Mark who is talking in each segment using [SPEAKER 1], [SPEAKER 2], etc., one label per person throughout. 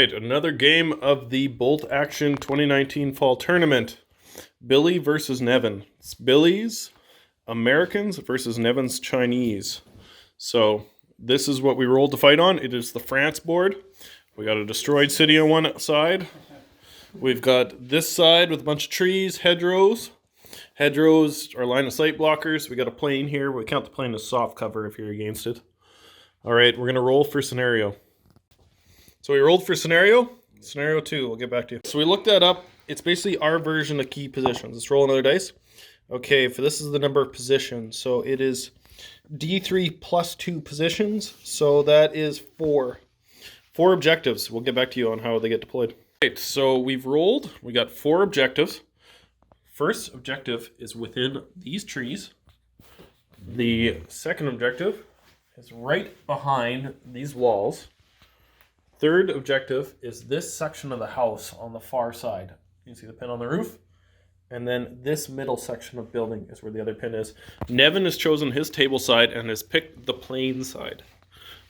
[SPEAKER 1] right, another game of the Bolt Action 2019 Fall Tournament. Billy versus Nevan. It's Billy's Americans versus Nevan's Chinese. So this is what we rolled to fight on. It is the France board. We got a destroyed city on one side. We've got this side with a bunch of trees, hedgerows. Hedgerows are line of sight blockers. We got a plane here. We count the plane as soft cover if you're against it. All right, we're going to roll for scenario. So we rolled for scenario. Scenario 2, we'll get back to you. So we looked that up. It's basically our version of key positions. Let's roll another dice. Okay, for this is the number of positions. So it is D3 plus 2 positions. So that is 4. 4 objectives. We'll get back to you on how they get deployed. Right, so we've rolled. We got 4 objectives. First objective is within these trees. The second objective is right behind these walls. Third objective is this section of the house on the far side. You can see the pin on the roof. And then this middle section of building is where the other pin is. Nevan has chosen his table side and has picked the plain side.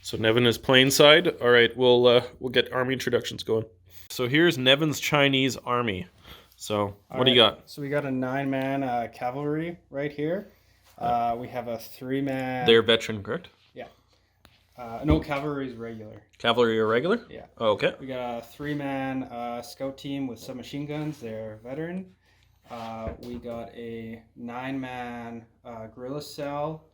[SPEAKER 1] So Nevan is plain side. All right, we'll get army introductions going. So here's Nevan's Chinese army. So what do you got?
[SPEAKER 2] So we got a 9-man cavalry right here. We have a 3-man.
[SPEAKER 1] They're veteran, correct?
[SPEAKER 2] Yeah. No, cavalry is regular.
[SPEAKER 1] Cavalry are regular?
[SPEAKER 2] Yeah.
[SPEAKER 1] Oh, okay.
[SPEAKER 2] We got a 3-man scout team with submachine guns. They're veteran. We got a 9-man guerrilla cell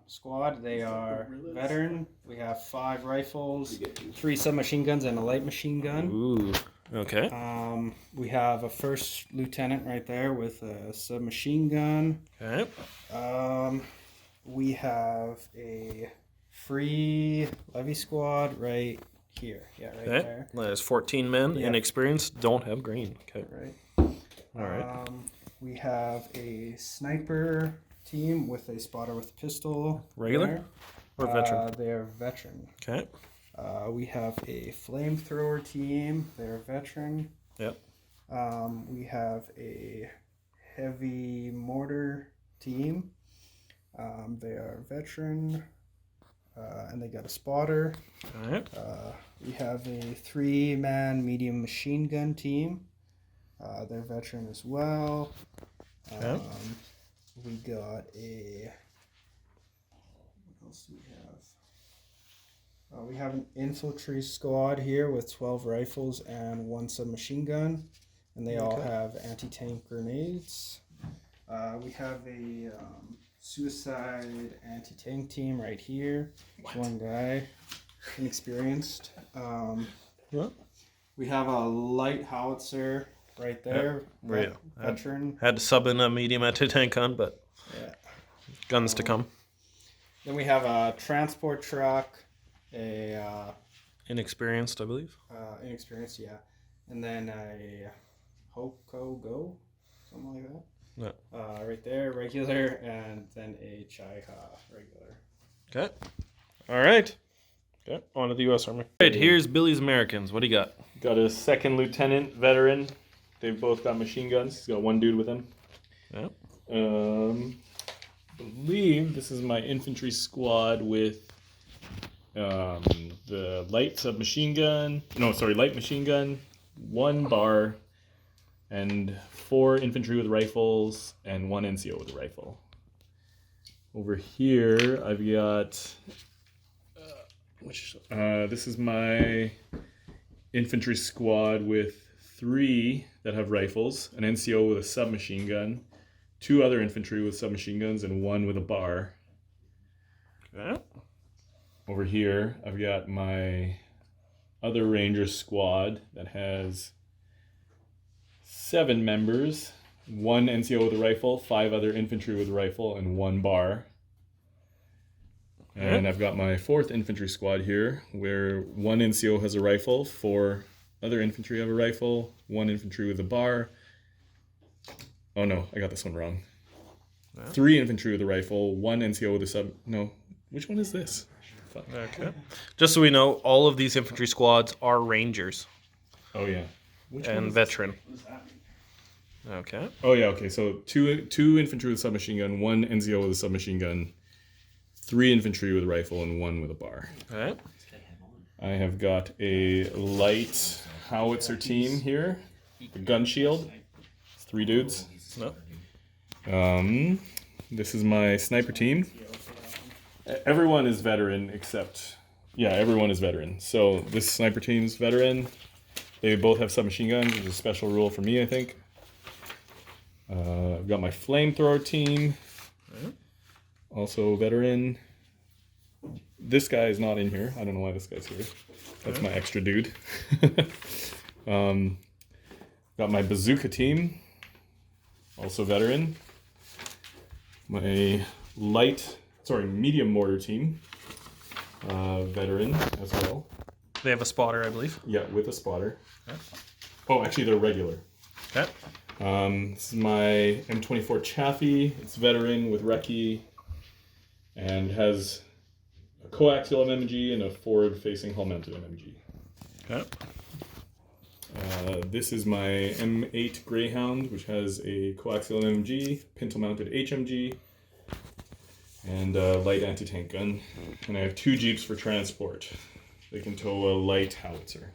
[SPEAKER 2] squad. They are veteran. We have 5 rifles, 3 submachine guns, and a light machine gun.
[SPEAKER 1] Ooh. Okay.
[SPEAKER 2] We have a first lieutenant right there with a submachine gun.
[SPEAKER 1] Okay.
[SPEAKER 2] We have a free levy squad right here. Yeah, right there.
[SPEAKER 1] There's 14 men, inexperienced, don't have green. Okay.
[SPEAKER 2] Right.
[SPEAKER 1] All right.
[SPEAKER 2] We have a sniper team with a spotter with a pistol.
[SPEAKER 1] Regular or veteran?
[SPEAKER 2] They're veteran.
[SPEAKER 1] Okay.
[SPEAKER 2] We have a flamethrower team. They're veteran.
[SPEAKER 1] Yep.
[SPEAKER 2] We have a heavy mortar team. They are veteran. And they got a spotter.
[SPEAKER 1] All right.
[SPEAKER 2] We have a 3-man medium machine gun team. They're veteran as well.
[SPEAKER 1] Okay.
[SPEAKER 2] We got a... What else do we have? We have an infantry squad here with 12 rifles and 1 submachine gun. And they all have anti-tank grenades. We have a suicide anti-tank team right here. One guy, inexperienced. We have a light howitzer right there. Veteran.
[SPEAKER 1] Had to sub in a medium anti-tank gun, but guns to come.
[SPEAKER 2] Then we have a transport truck,
[SPEAKER 1] Inexperienced, I believe.
[SPEAKER 2] Inexperienced, yeah. And then a Hoko Go, something like that.
[SPEAKER 1] Yeah.
[SPEAKER 2] Right there, regular, and then a Chaiha, regular.
[SPEAKER 1] Okay. All right. Okay. On to the U.S. Army. All right. Here's Billy's Americans. What do you got?
[SPEAKER 3] Got a 2nd lieutenant, veteran. They've both got machine guns. He's got 1 dude with him.
[SPEAKER 1] Yeah.
[SPEAKER 3] Believe this is my infantry squad with the light submachine gun. No, sorry, light machine gun, 1 bar, and 4 infantry with rifles and 1 NCO with a rifle. Over here, I've got this is my infantry squad with 3 that have rifles, an NCO with a submachine gun, 2 other infantry with submachine guns, and 1 with a bar.
[SPEAKER 1] Okay.
[SPEAKER 3] Over here, I've got my other ranger squad that has 7 members, 1 NCO with a rifle, 5 other infantry with a rifle, and 1 bar. And I've got my 4th infantry squad here, where 1 NCO has a rifle, 4 other infantry have a rifle, 1 infantry with a bar. Oh no, I got this one wrong. 3 infantry with a rifle, 1 NCO with a sub... No, which one is this? Fuck.
[SPEAKER 1] Okay. Just so we know, all of these infantry squads are rangers.
[SPEAKER 3] Oh yeah.
[SPEAKER 1] And veteran. Okay.
[SPEAKER 3] Oh yeah, okay. So two infantry with a submachine gun, 1 NCO with a submachine gun, 3 infantry with a rifle, and 1 with a bar.
[SPEAKER 1] All right.
[SPEAKER 3] I have got a light howitzer team here. The gun shield. It's 3 dudes.
[SPEAKER 1] No.
[SPEAKER 3] This is my sniper team. Everyone is veteran except... Yeah, everyone is veteran. So this sniper team's veteran. They both have submachine guns, which is a special rule for me, I think. I've got my flamethrower team. Also veteran. This guy is not in here. I don't know why this guy's here. That's my extra dude. Got my bazooka team. Also veteran. My medium mortar team. Veteran as well.
[SPEAKER 1] They have a spotter, I believe.
[SPEAKER 3] Yeah, with a spotter.
[SPEAKER 1] Okay.
[SPEAKER 3] Oh, actually, they're regular.
[SPEAKER 1] Okay.
[SPEAKER 3] This is my M24 Chaffee. It's veteran with recce and has a coaxial MMG and a forward-facing hull-mounted MMG.
[SPEAKER 1] Okay.
[SPEAKER 3] This is my M8 Greyhound, which has a coaxial MMG, pintle-mounted HMG, and a light anti-tank gun. And I have 2 Jeeps for transport. They can tow a light howitzer.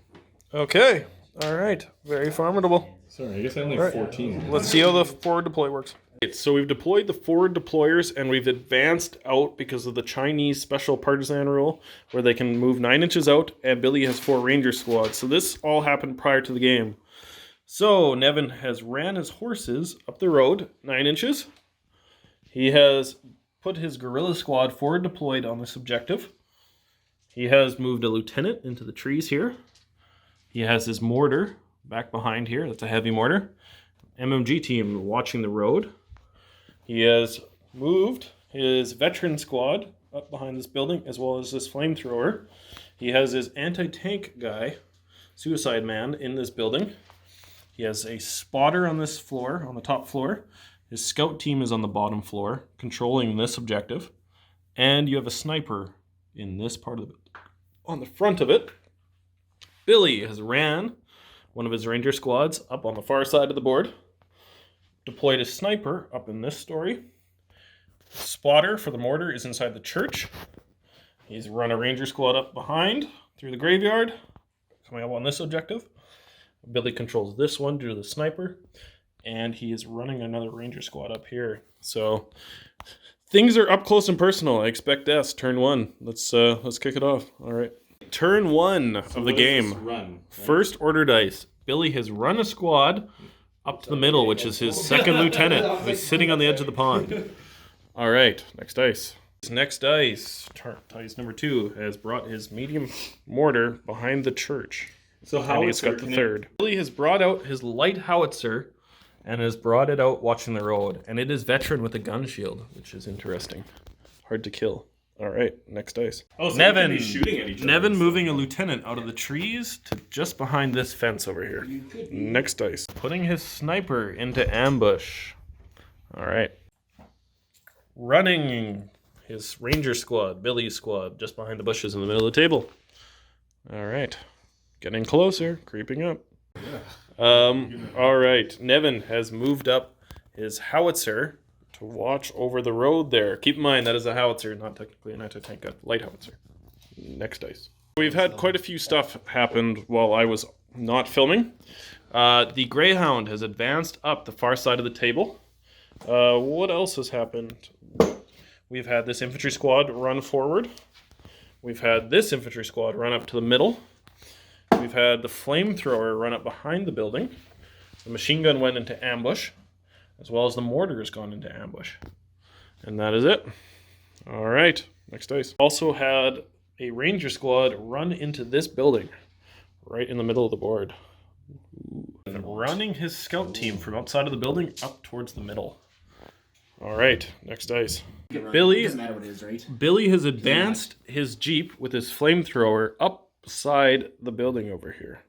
[SPEAKER 1] Okay. All right. Very formidable.
[SPEAKER 3] Sorry, I guess I only have 14.
[SPEAKER 1] Let's see how the forward deploy works. So we've deployed the forward deployers and we've advanced out because of the Chinese special partisan rule where they can move 9 inches out and Billy has 4 ranger squads. So this all happened prior to the game. So Nevan has ran his horses up the road 9 inches. He has put his guerrilla squad forward deployed on this objective. He has moved a lieutenant into the trees here. He has his mortar back behind here. That's a heavy mortar. MMG team watching the road. He has moved his veteran squad up behind this building as well as this flamethrower. He has his anti-tank guy, Suicide Man, in this building. He has a spotter on this floor, on the top floor. His scout team is on the bottom floor, controlling this objective. And you have a sniper in this part of it. On the front of it, Billy has ran one of his ranger squads up on the far side of the board, deployed a sniper up in this story. Spotter for the mortar is inside the church. He's run a ranger squad up behind through the graveyard, coming up on this objective. Billy controls this one due to the sniper, and he is running another ranger squad up here. So things are up close and personal. I expect S. Turn 1. Let's kick it off. All right. Turn 1 of the game.
[SPEAKER 3] Run, right?
[SPEAKER 1] First order dice. Billy has run a squad up to the middle, which is his second lieutenant, who's sitting on the edge of the pond. All right, next dice. Next dice, dice number 2, has brought his medium mortar behind the church.
[SPEAKER 3] So
[SPEAKER 1] And he's got the third. Billy has brought out his light howitzer and has brought it out watching the road. And it is veteran with a gun shield, which is interesting. Hard to kill. All right, next dice.
[SPEAKER 3] Oh, so
[SPEAKER 1] Nevan,
[SPEAKER 3] we could be shooting at each other.
[SPEAKER 1] Nevan moving a lieutenant out of the trees to just behind this fence over here. Next dice. Putting his sniper into ambush. All right. Running his ranger squad, Billy's squad, just behind the bushes in the middle of the table. All right. Getting closer, creeping up. All right. Nevan has moved up his howitzer to watch over the road there. Keep in mind, that is a howitzer, not technically an anti-tank gun. Light howitzer. Next dice. We've had quite a few stuff happened while I was not filming. The Greyhound has advanced up the far side of the table. What else has happened? We've had this infantry squad run forward. We've had this infantry squad run up to the middle. We've had the flamethrower run up behind the building. The machine gun went into ambush, as well as the mortar has gone into ambush. And that is it. All right, next dice. Also had a ranger squad run into this building, right in the middle of the board. And running his scout team from outside of the building up towards the middle. All right, next dice. Billy,
[SPEAKER 4] doesn't matter what it is, right?
[SPEAKER 1] Billy has advanced his Jeep with his flamethrower upside the building over here.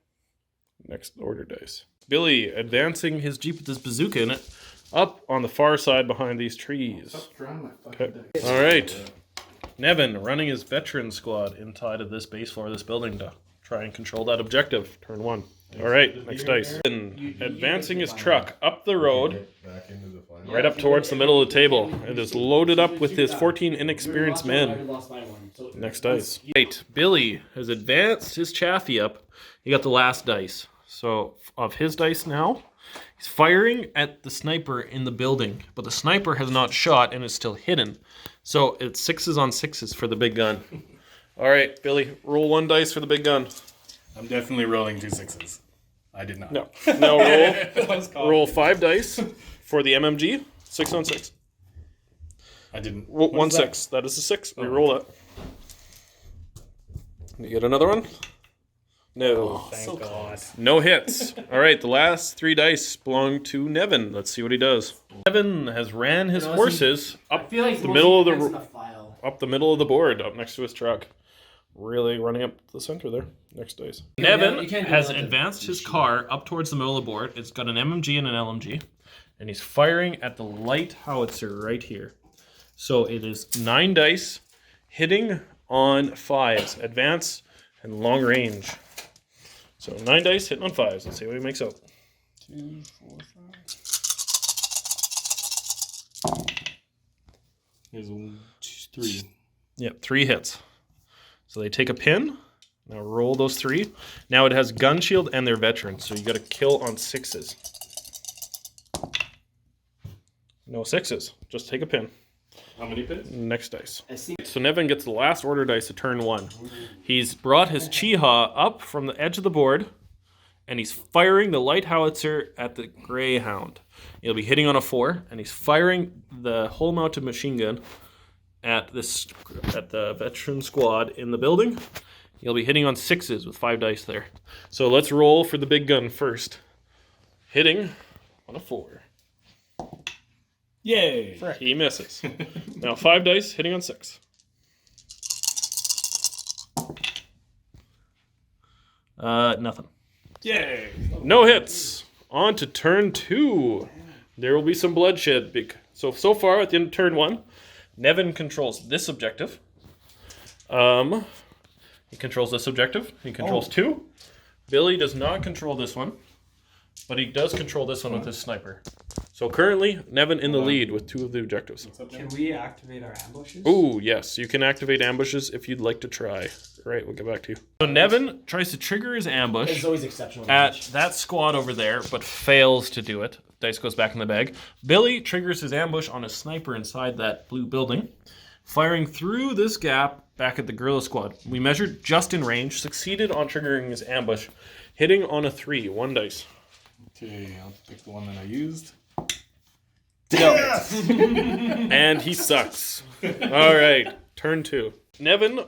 [SPEAKER 1] Next order dice. Billy advancing his Jeep with his bazooka in it up on the far side behind these trees. Okay. All right. Nevan running his veteran squad inside of this base floor of this building to try and control that objective. Turn 1. All right, next dice. Advancing his truck up the road, right up towards the middle of the table. It is loaded up with his 14 inexperienced men. Next dice. Right, Billy has advanced his Chaffee up. He got the last dice. So of his dice now, he's firing at the sniper in the building, but the sniper has not shot and is still hidden. So it's 6s on 6s for the big gun. All right, Billy, roll 1 dice for the big gun.
[SPEAKER 3] I'm definitely rolling 2 6s. I did not.
[SPEAKER 1] No. Now roll 5 dice for the MMG. 6 on 6.
[SPEAKER 3] I didn't.
[SPEAKER 1] 1 6. That is a 6. We roll it. You get another one? No.
[SPEAKER 3] Thank God.
[SPEAKER 1] No hits. All right, the last 3 dice belong to Nevan. Let's see what he does. Nevan has ran his horses up the middle of the board, up next to his truck. Really running up the center there. Next dice. Nevan has advanced his car up towards the middle of the board. It's got an MMG and an LMG, and he's firing at the light howitzer right here. So it is 9 dice, hitting on 5s, advance and long range. So 9 dice, hitting on 5s. Let's see what he makes out.
[SPEAKER 2] 2, 4, 5.
[SPEAKER 3] Here's 3.
[SPEAKER 1] Yep, 3 hits. So they take a pin. Now roll those 3. Now it has gun shield and they're veterans, so you got to kill on 6s. No 6s. Just take a pin.
[SPEAKER 3] How many pins?
[SPEAKER 1] Next dice. So Nevan gets the last order dice to turn 1. He's brought his Chiha up from the edge of the board, and he's firing the light howitzer at the Greyhound. He'll be hitting on a 4, and he's firing the whole mounted machine gun at the veteran squad in the building. He'll be hitting on 6s with 5 dice there. So let's roll for the big gun first. Hitting on a 4.
[SPEAKER 3] Yay!
[SPEAKER 1] He misses. Now 5 dice, hitting on 6. Nothing.
[SPEAKER 3] Yay!
[SPEAKER 1] No hits. On to turn 2. There will be some bloodshed. So far at the end of turn 1, Nevan controls this objective. He controls this objective. He controls 2. Billy does not control this one, but he does control this one with his sniper. So currently, Nevan in the lead with 2 of the objectives.
[SPEAKER 2] Can we activate our ambushes?
[SPEAKER 1] Ooh, yes. You can activate ambushes if you'd like to try. All right, we'll get back to you. So Nevan tries to trigger his ambush
[SPEAKER 4] It's always exceptional.
[SPEAKER 1] at that squad over there, but fails to do it. Dice goes back in the bag. Billy triggers his ambush on a sniper inside that blue building, firing through this gap back at the guerrilla squad. We measured just in range, succeeded on triggering his ambush, hitting on a 3, 1 dice.
[SPEAKER 3] Okay, I'll pick the one that I used.
[SPEAKER 1] And he sucks. All right, turn 2. Nevan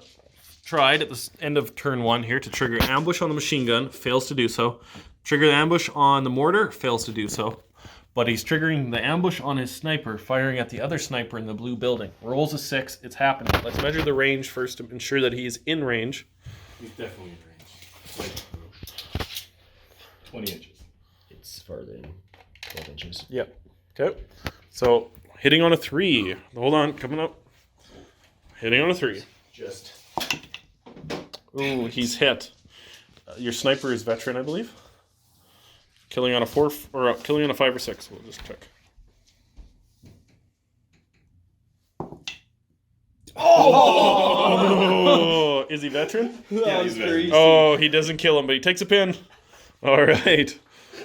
[SPEAKER 1] tried at the end of turn 1 here to trigger ambush on the machine gun, fails to do so. Trigger the ambush on the mortar, fails to do so. But he's triggering the ambush on his sniper, firing at the other sniper in the blue building. Rolls a 6, it's happening. Let's measure the range first to ensure that he's in range.
[SPEAKER 3] He's definitely in range. Like 20 inches.
[SPEAKER 4] It's farther than 12 inches.
[SPEAKER 1] Yep. Okay. So hitting on a 3. Hold on, coming up. Hitting on a 3.
[SPEAKER 4] Just.
[SPEAKER 1] Ooh, he's hit. Your sniper is veteran, I believe. Killing on a 4 or killing on a 5 or 6. We'll just check. Oh! Is he veteran?
[SPEAKER 3] Yeah, he's very.
[SPEAKER 1] Oh, he doesn't kill him, but he takes a pin. All right.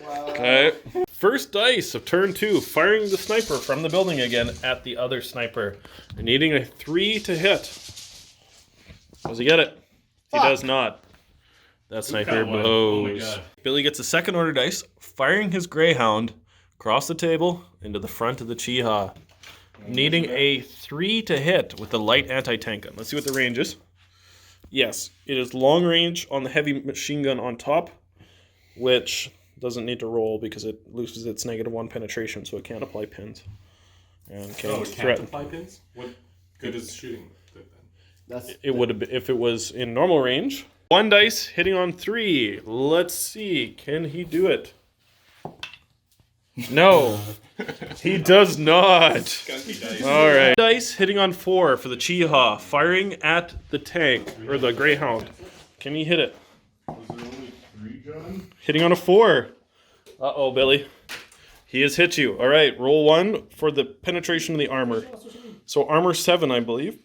[SPEAKER 2] Wow.
[SPEAKER 1] Okay. First dice of turn 2, firing the sniper from the building again at the other sniper. And needing a 3 to hit. Does he get it? He does not. That sniper
[SPEAKER 3] got one?
[SPEAKER 1] blows.
[SPEAKER 3] Oh my God.
[SPEAKER 1] Billy gets a second order dice, firing his Greyhound across the table into the front of the Chiha. Needing a 3 to hit with the light anti-tank gun. Let's see what the range is. Yes, it is long range on the heavy machine gun on top, which doesn't need to roll because it loses its -1 penetration, so it can't apply pins. And can
[SPEAKER 3] It can't apply pins? What good is shooting with it then?
[SPEAKER 1] It would have been if it was in normal range. 1 dice hitting on 3. Let's see. Can he do it? No. He does not.
[SPEAKER 3] Skunky dice.
[SPEAKER 1] All right. Dice hitting on 4 for the Chiha, firing at the tank or the Greyhound. Can he hit it?
[SPEAKER 3] Was there only 3, John?
[SPEAKER 1] Hitting on a 4. Uh-oh, Billy. He has hit you. All right, roll 1 for the penetration of the armor. So armor 7, I believe.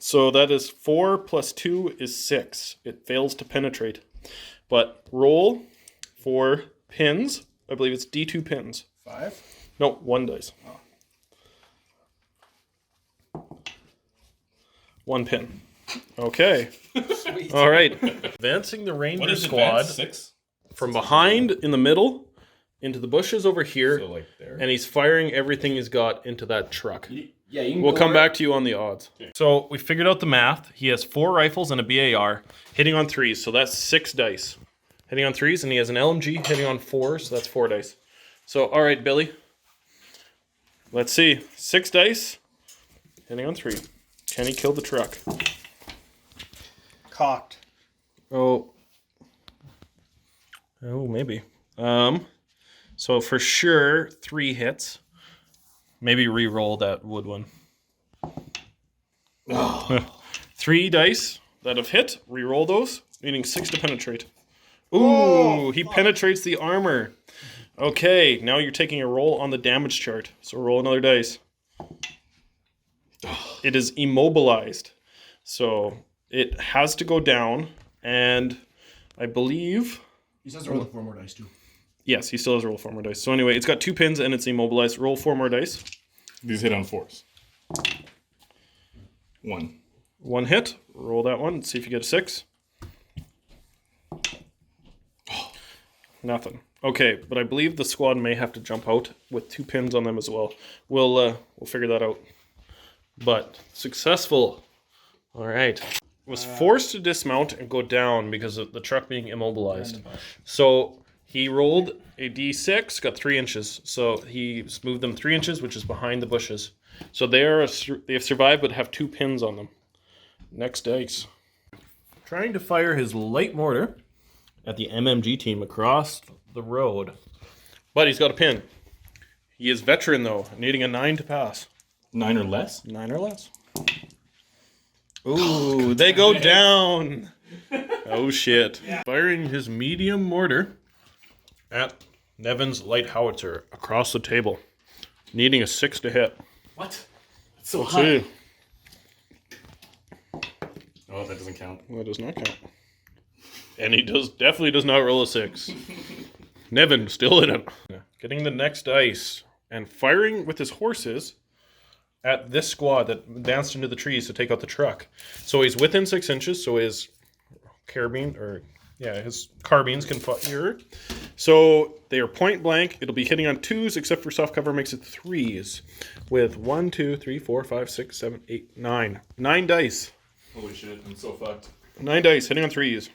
[SPEAKER 1] So that is 4 plus 2 is 6. It fails to penetrate. But roll for pins. I believe it's D2 pins.
[SPEAKER 2] 5.
[SPEAKER 1] No, 1 dice. 1 pin. Okay.
[SPEAKER 2] Sweet.
[SPEAKER 1] All right. Advancing the Ranger squad
[SPEAKER 3] 6?
[SPEAKER 1] from behind in the middle into the bushes over here,
[SPEAKER 3] So like there.
[SPEAKER 1] and he's firing everything he's got into that truck.
[SPEAKER 4] Yeah, you can
[SPEAKER 1] We'll
[SPEAKER 4] go
[SPEAKER 1] come
[SPEAKER 4] over-
[SPEAKER 1] back to you on the odds. So we figured out the math. He has 4 rifles and a BAR hitting on 3s, so that's 6 dice. Hitting on 3s, and he has an LMG hitting on 4s, so that's 4 dice. So, all right, Billy. Let's see. 6 dice hitting on 3. Can he kill the truck?
[SPEAKER 2] Cocked.
[SPEAKER 1] Oh, maybe. So for sure, 3 hits. Maybe re-roll that wood one. 3 dice that have hit. Re-roll those, needing 6 to penetrate. Ooh, he penetrates the armor. Okay, now you're taking a roll on the damage chart. So roll another dice. It is immobilized. So it has to go down, and I believe...
[SPEAKER 4] He says roll 4 more dice too.
[SPEAKER 1] Yes, he still has to roll 4 more dice. So anyway, it's got 2 pins and it's immobilized. Roll 4 more dice.
[SPEAKER 3] These hit on 4s. 1.
[SPEAKER 1] 1 hit. Roll that one. See if you get a 6. Nothing. Okay, but I believe the squad may have to jump out with 2 pins on them as well. We'll figure that out. But successful. All right. Was forced to dismount and go down because of the truck being immobilized. So he rolled a d6, got 3 inches. So he moved them 3 inches, which is behind the bushes. So they have survived, but have 2 pins on them. Next dice. Trying to fire his light mortar at the MMG team across the road, but he's got a pin. He is veteran though, needing a 9 to pass.
[SPEAKER 3] 9 or less?
[SPEAKER 1] 9 or less. Ooh, they go down. Oh shit. Firing his medium mortar at Nevan's light howitzer across the table, needing a 6 to hit.
[SPEAKER 3] What? That's so
[SPEAKER 1] Let's
[SPEAKER 3] high.
[SPEAKER 1] see.
[SPEAKER 3] Oh, that doesn't count.
[SPEAKER 1] That does not count. And he definitely does not roll a 6. Nevan still in it. Getting the next dice and firing with his horses at this squad that danced into the trees to take out the truck. So he's within 6 inches, so his his carbines can fire. So they are point blank. It'll be hitting on 2s, except for soft cover makes it 3s. With 1, 2, 3, 4, 5, 6, 7, 8, 9. 9 dice.
[SPEAKER 3] Holy shit, I'm so fucked.
[SPEAKER 1] 9 dice hitting on 3s.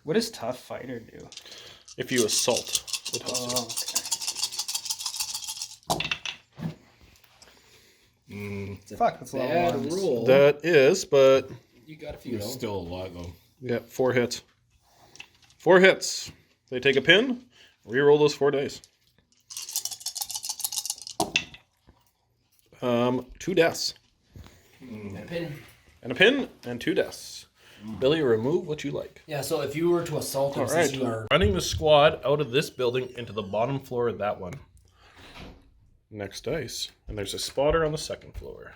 [SPEAKER 2] What does Tough Fighter do?
[SPEAKER 1] If you assault, it helps you.
[SPEAKER 2] Oh, okay. Fuck, that's a lot of
[SPEAKER 4] Bad
[SPEAKER 2] ones.
[SPEAKER 4] roll.
[SPEAKER 1] That is, but
[SPEAKER 4] You got a few
[SPEAKER 3] There's
[SPEAKER 4] though.
[SPEAKER 3] still a lot, though.
[SPEAKER 1] yeah, 4 hits. 4 hits. They take a pin. Reroll those 4 dice. 2 deaths.
[SPEAKER 4] And a pin.
[SPEAKER 1] And a pin and 2 deaths. Billy, remove what you like.
[SPEAKER 4] Yeah, so if you were to assault him,
[SPEAKER 1] All
[SPEAKER 4] since
[SPEAKER 1] right.
[SPEAKER 4] you are
[SPEAKER 1] Running the squad out of this building into the bottom floor of that one. Next dice. And there's a spotter on the 2nd floor.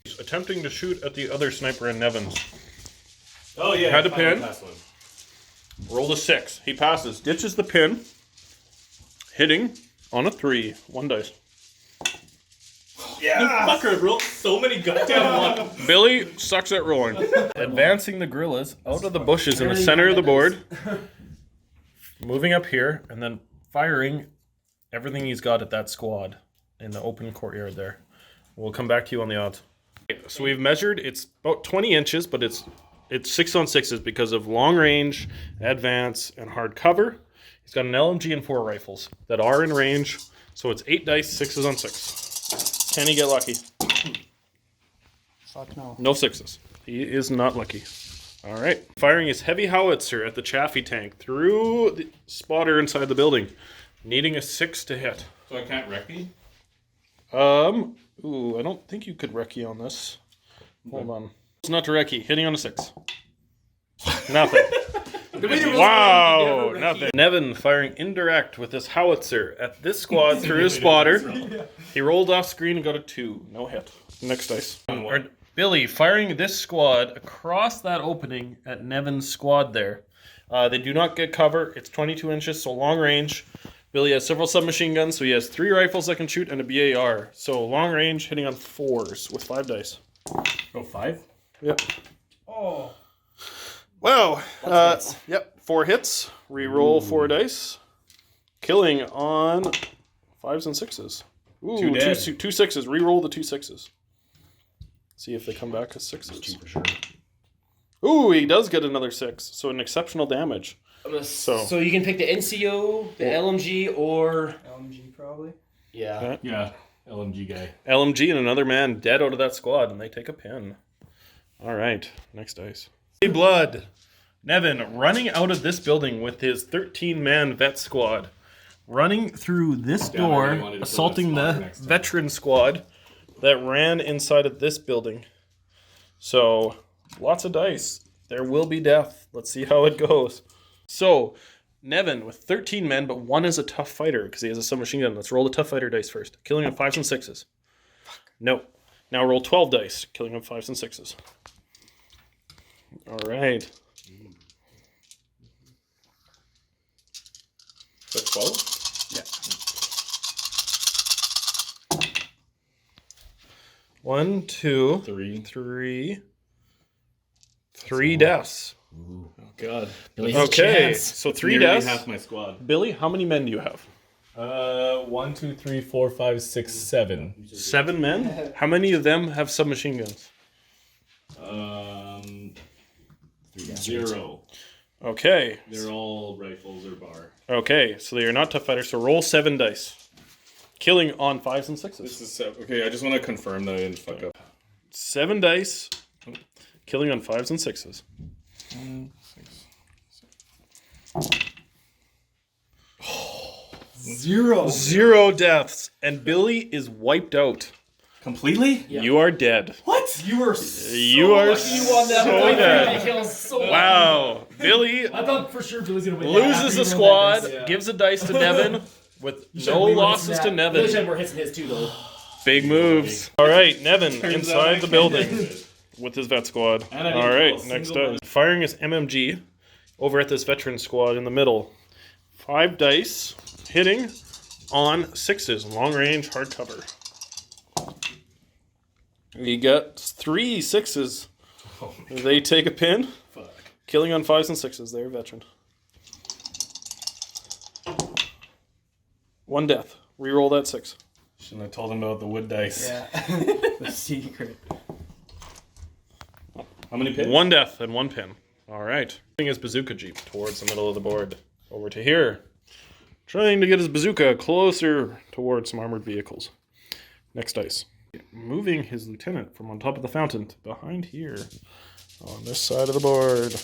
[SPEAKER 1] He's attempting to shoot at the other sniper in Nevan's.
[SPEAKER 3] Oh, yeah.
[SPEAKER 1] Had a
[SPEAKER 3] finally
[SPEAKER 1] pin.
[SPEAKER 3] passed one.
[SPEAKER 1] Rolled a 6. He passes. Ditches the pin. Hitting on a 3. 1 dice.
[SPEAKER 3] Yeah! Fucker rolled so many goddamn ones.
[SPEAKER 1] Billy sucks at rolling. Advancing the gorillas out of the bushes in the center of the board. Moving up here and then firing everything he's got at that squad in the open courtyard there. We'll come back to you on the odds. So we've measured, it's about 20 inches, but it's 6 on 6s because of long range, advance, and hard cover. He's got an LMG and 4 rifles that are in range. So it's 8 dice, 6s on 6. Can he get lucky?
[SPEAKER 2] Fuck no.
[SPEAKER 1] No 6s. He is not lucky. All right. Firing his heavy howitzer at the Chaffee tank through the spotter inside the building. Needing a 6 to hit.
[SPEAKER 3] So I can't wreck me?
[SPEAKER 1] Ooh, I don't think you could recce on this. Hold on. It's not to recce. Hitting on a 6. Nothing. Wow, nothing. Nevan firing indirect with his howitzer at this squad through his spotter. He rolled off screen and got a 2. No hit. Next dice. Billy firing this squad across that opening at Nevan's squad there. They do not get cover. It's 22 inches, so long range. Billy has several submachine guns, so he has 3 rifles that can shoot and a BAR. So long range, hitting on 4s with 5 dice.
[SPEAKER 3] Oh, 5?
[SPEAKER 1] Yep.
[SPEAKER 2] Oh.
[SPEAKER 1] Wow. Yep. 4 hits. Reroll 4 dice. Killing on 5s and 6s. Ooh, 2 6s. Reroll the 2 6s. See if they come back as 6s.
[SPEAKER 4] For sure.
[SPEAKER 1] Ooh, he does get another 6. So an exceptional damage.
[SPEAKER 4] So you can pick the NCO, the LMG, or
[SPEAKER 2] LMG probably.
[SPEAKER 4] yeah.
[SPEAKER 3] Yeah, LMG guy.
[SPEAKER 1] LMG and another man dead out of that squad, and they take a pin. All right, next dice. Blood. Nevan running out of this building with his 13-man vet squad. Running through this
[SPEAKER 3] Damn, I
[SPEAKER 1] door,
[SPEAKER 3] really wanted to kill
[SPEAKER 1] assaulting
[SPEAKER 3] that
[SPEAKER 1] the
[SPEAKER 3] slaughter next time.
[SPEAKER 1] veteran squad that ran inside of this building. So, lots of dice. There will be death. Let's see how it goes. So, Nevan with 13 men, but 1 is a tough fighter because he has a submachine gun. Let's roll the tough fighter dice first. Killing on 5s and 6s. No. Now roll 12 dice. Killing on 5s and 6s. All right.
[SPEAKER 3] That's 12?
[SPEAKER 1] Yeah. 1, 2,
[SPEAKER 3] 3.
[SPEAKER 1] 3 deaths.
[SPEAKER 3] Oh, God.
[SPEAKER 4] Billy has a
[SPEAKER 1] Okay,
[SPEAKER 4] chance.
[SPEAKER 1] so 3
[SPEAKER 3] Nearly
[SPEAKER 1] deaths.
[SPEAKER 3] half my squad.
[SPEAKER 1] Billy, how many men do you have?
[SPEAKER 3] 1, 2, 3, 4, 5, 6, 7.
[SPEAKER 1] 7 men? How many of them have submachine guns?
[SPEAKER 3] 0.
[SPEAKER 1] Okay.
[SPEAKER 3] They're all rifles or bar.
[SPEAKER 1] Okay, so they are not tough fighters, so roll 7 dice. Killing on 5s and 6s.
[SPEAKER 3] This is okay. I just want to confirm that I didn't fuck up.
[SPEAKER 1] 7 dice. Killing on 5s and 6s.
[SPEAKER 4] 0.
[SPEAKER 1] 0 deaths. And Billy is wiped out.
[SPEAKER 3] Completely?
[SPEAKER 4] Yeah.
[SPEAKER 1] You are dead.
[SPEAKER 4] What? You were
[SPEAKER 1] You are
[SPEAKER 4] lucky you won that
[SPEAKER 1] so
[SPEAKER 4] one.
[SPEAKER 1] dead.
[SPEAKER 4] Kills so
[SPEAKER 1] Wow. Billy
[SPEAKER 4] I thought for sure Billy's gonna win.
[SPEAKER 1] loses the squad, gives a dice to Nevan with no losses to
[SPEAKER 4] Billy
[SPEAKER 1] Nevan.
[SPEAKER 4] had more hits than his too, though.
[SPEAKER 1] Big moves. All right, Nevan
[SPEAKER 3] Turns out
[SPEAKER 1] inside
[SPEAKER 3] I
[SPEAKER 1] the
[SPEAKER 3] can
[SPEAKER 1] building
[SPEAKER 3] do it.
[SPEAKER 1] with his vet squad.
[SPEAKER 3] And I
[SPEAKER 1] All
[SPEAKER 3] didn't
[SPEAKER 1] right,
[SPEAKER 3] kill a
[SPEAKER 1] next
[SPEAKER 3] single
[SPEAKER 1] dice. Firing his MMG over at this veteran squad in the middle. 5 dice, hitting on 6s, long range, hard cover. He got 3 6s.
[SPEAKER 3] Oh my
[SPEAKER 1] They take a pin.
[SPEAKER 3] fuck.
[SPEAKER 1] Killing on 5s and 6s. They're veteran. 1 death. Reroll that 6.
[SPEAKER 3] Shouldn't have told him about the wood dice.
[SPEAKER 2] Yeah. The secret.
[SPEAKER 3] How many pins?
[SPEAKER 1] 1 death and 1 pin. All right. Moving his bazooka jeep towards the middle of the board. Over to here. Trying to get his bazooka closer towards some armored vehicles. Next dice. Moving his lieutenant from on top of the fountain to behind here on this side of the board.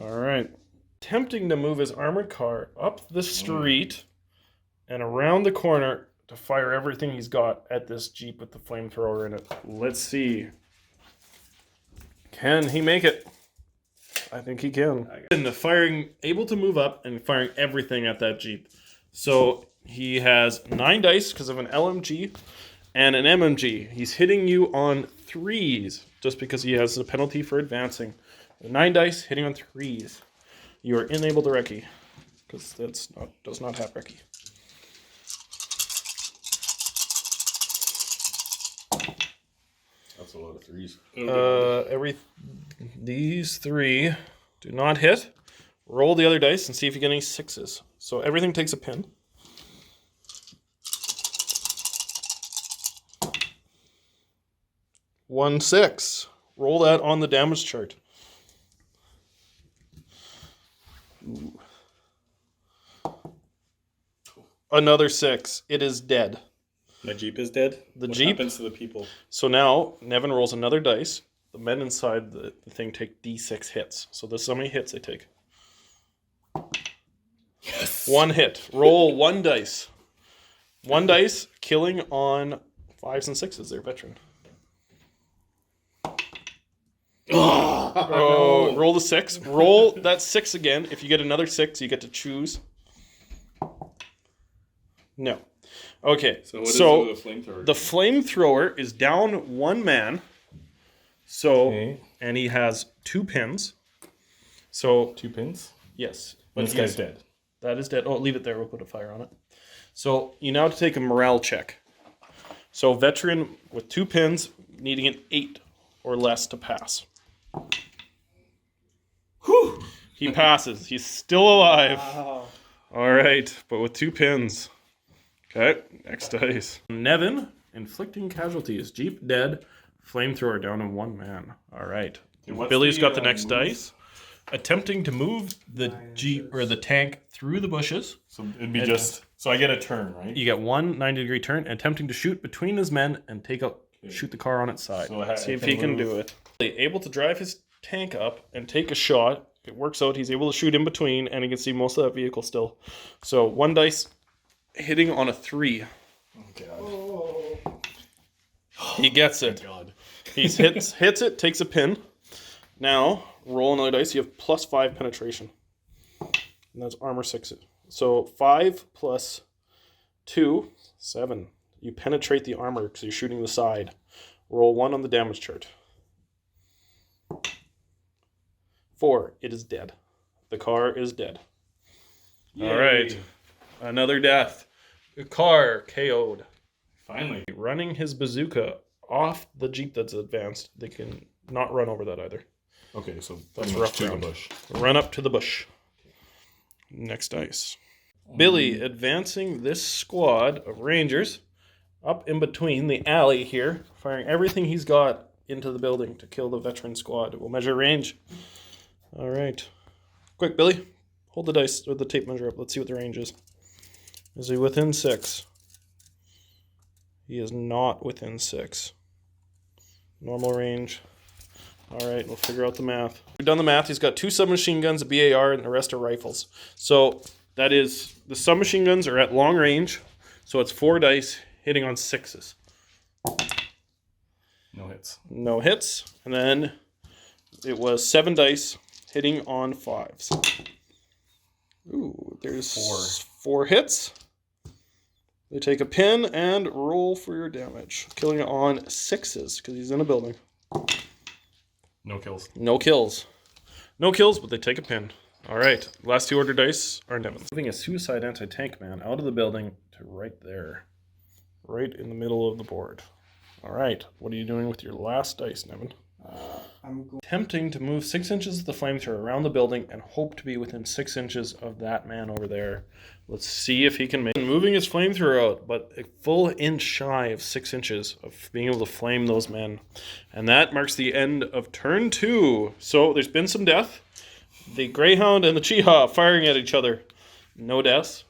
[SPEAKER 1] All right. Attempting to move his armored car up the street and around the corner to fire everything he's got at this jeep with the flamethrower in it. Let's see. Can he make it? I think he can. And the firing, able to move up and firing everything at that jeep. So he has 9 dice because of an LMG and an MMG. He's hitting you on 3s just because he has a penalty for advancing. 9 dice hitting on 3s. You are unable to recce because does not have recce.
[SPEAKER 3] That's a lot of 3s.
[SPEAKER 1] These 3 do not hit. Roll the other dice and see if you get any 6s. So everything takes a pin. One 6. Roll that on the damage chart. Ooh. Another 6. It is dead.
[SPEAKER 3] My jeep is dead.
[SPEAKER 1] The
[SPEAKER 3] what
[SPEAKER 1] jeep?
[SPEAKER 3] happens to the people?
[SPEAKER 1] So now Nevan rolls another dice. The men inside the thing take D6 hits. So this is how many hits they take.
[SPEAKER 3] Yes.
[SPEAKER 1] 1 hit. Roll 1 dice. 1 dice, killing on 5s and 6s. They're veteran. Oh, roll the 6. Roll that 6 again. If you get another 6, you get to choose. No. Okay,
[SPEAKER 3] So what is
[SPEAKER 1] so
[SPEAKER 3] the flamethrower?
[SPEAKER 1] the flamethrower is down one man. So,
[SPEAKER 3] Okay.
[SPEAKER 1] and he has 2 pins. So,
[SPEAKER 3] 2 pins.
[SPEAKER 1] yes.
[SPEAKER 3] But this guy's dead.
[SPEAKER 1] That is dead. Oh, leave it there. We'll put a fire on it. So, you now have to take a morale check. So, veteran with 2 pins, needing an 8 or less to pass.
[SPEAKER 3] Whew.
[SPEAKER 1] He passes. He's still alive.
[SPEAKER 2] Wow.
[SPEAKER 1] All right, but with 2 pins. Okay, next dice. Nevan, inflicting casualties. Jeep dead. Flamethrower down to 1 man. All right.
[SPEAKER 3] What's
[SPEAKER 1] Billy's
[SPEAKER 3] the,
[SPEAKER 1] got the next
[SPEAKER 3] move?
[SPEAKER 1] dice. Attempting to move the Jeep or the tank through the bushes.
[SPEAKER 3] So it'd be just. So I get a turn, right?
[SPEAKER 1] You get 1 90-degree turn, attempting to shoot between his men and shoot the car on its side.
[SPEAKER 3] So
[SPEAKER 1] See if he can do it. Able to drive his tank up and take a shot. It works out. He's able to shoot in between, and he can see most of that vehicle still. So 1 dice hitting on a 3.
[SPEAKER 3] Oh, God.
[SPEAKER 2] Oh.
[SPEAKER 1] He gets it.
[SPEAKER 3] God.
[SPEAKER 1] He hits it, takes a pin. Now, roll another dice. You have +5 penetration. And that's armor 6. So 5 plus 2, 7. You penetrate the armor because you're shooting the side. Roll 1 on the damage chart. 4. It is dead. The car is dead.
[SPEAKER 3] Yay.
[SPEAKER 1] All right. Another death. The car KO'd.
[SPEAKER 3] Finally.
[SPEAKER 1] Running his bazooka off the Jeep that's advanced. They can not run over that either.
[SPEAKER 3] Okay, so
[SPEAKER 1] That's
[SPEAKER 3] pretty much
[SPEAKER 1] rough
[SPEAKER 3] to the
[SPEAKER 1] ground.
[SPEAKER 3] bush.
[SPEAKER 1] Run up to the bush. Next dice. Billy advancing this squad of Rangers up in between the alley here, firing everything he's got into the building to kill the veteran squad. We'll measure range. All right. Quick, Billy. Hold the dice or the tape measure up. Let's see what the range is. Is he within 6? He is not within 6. Normal range. All right, we'll figure out the math. We've done the math. He's got 2 submachine guns, a BAR, and the rest are rifles. So that is, the submachine guns are at long range. So it's 4 dice hitting on 6s.
[SPEAKER 3] No hits.
[SPEAKER 1] No hits. And then it was 7 dice hitting on 5s. Ooh, there's 4 hits. They take a pin and roll for your damage. Killing it on 6s because he's in a building.
[SPEAKER 3] No kills.
[SPEAKER 1] No kills. No kills, but they take a pin. All right. Last 2 order dice are Nevan's. Moving a suicide anti-tank man out of the building to right there. Right in the middle of the board. All right. What are you doing with your last dice, Nevan?
[SPEAKER 2] I'm going.
[SPEAKER 1] Attempting to move 6 inches of the flamethrower around the building and hope to be within 6 inches of that man over there. Let's see if he can make moving his flamethrower out, but a full inch shy of 6 inches of being able to flame those men. And that marks the end of turn 2. So there's been some death. The Greyhound and the Cheetah firing at each other. No deaths.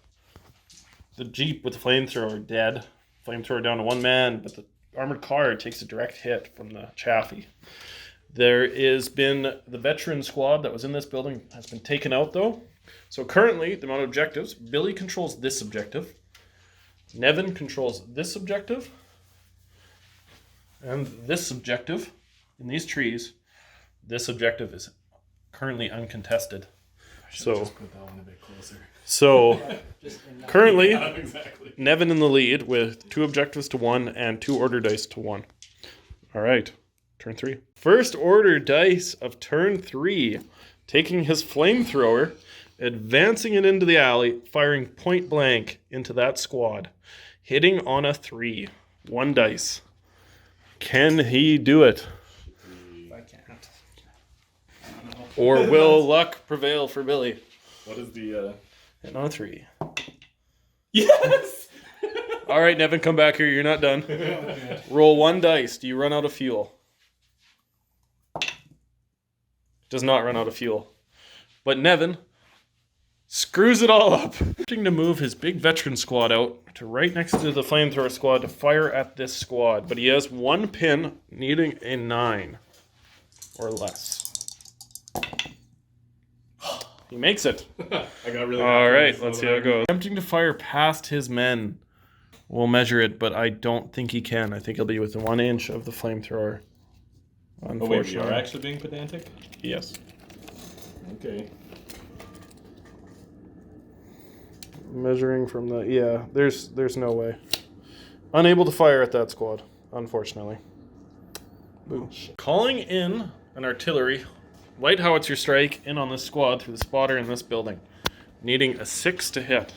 [SPEAKER 1] The Jeep with the flamethrower dead. Flamethrower down to 1 man, but the armored car takes a direct hit from the Chaffee. There has been the veteran squad that was in this building has been taken out though. So currently, the amount of objectives, Billy controls this objective. Nevan controls this objective. And this objective in these trees. This objective is currently uncontested. So
[SPEAKER 3] Just put that one a bit closer.
[SPEAKER 1] So
[SPEAKER 2] Just in that.
[SPEAKER 1] currently,
[SPEAKER 3] Yeah, exactly.
[SPEAKER 1] Nevan in the lead with 2 objectives to 1 and 2 order dice to 1. All right, turn 3. First order dice of turn 3, taking his flamethrower, advancing it into the alley, firing point blank into that squad, hitting on a 3. 1 dice. Can he do it?
[SPEAKER 2] I can't.
[SPEAKER 1] Or will luck prevail for Billy?
[SPEAKER 3] What is the...
[SPEAKER 1] Hitting on a 3.
[SPEAKER 3] Yes!
[SPEAKER 1] All right, Nevan, come back here. You're not done.
[SPEAKER 2] Okay.
[SPEAKER 1] Roll 1 dice. Do you run out of fuel? Does not run out of fuel. But Nevan screws it all up. Attempting to move his big veteran squad out to right next to the flamethrower squad to fire at this squad. But he has 1 pin needing a 9 or less. He makes it.
[SPEAKER 3] I got really...
[SPEAKER 1] All
[SPEAKER 3] happy
[SPEAKER 1] right,
[SPEAKER 3] with
[SPEAKER 1] let's
[SPEAKER 3] this
[SPEAKER 1] see how it
[SPEAKER 3] over there.
[SPEAKER 1] goes. Attempting to fire past his men. We'll measure it, but I don't think he can. I think he'll be within 1 inch of the flamethrower.
[SPEAKER 3] Oh wait, we
[SPEAKER 1] Unfortunately.
[SPEAKER 3] are actually being pedantic?
[SPEAKER 1] Yes.
[SPEAKER 3] Okay.
[SPEAKER 1] Measuring from the... Yeah, there's no way. Unable to fire at that squad, unfortunately. Boom. Calling in an artillery. Light howitzer strike in on this squad through the spotter in this building. Needing a 6 to hit.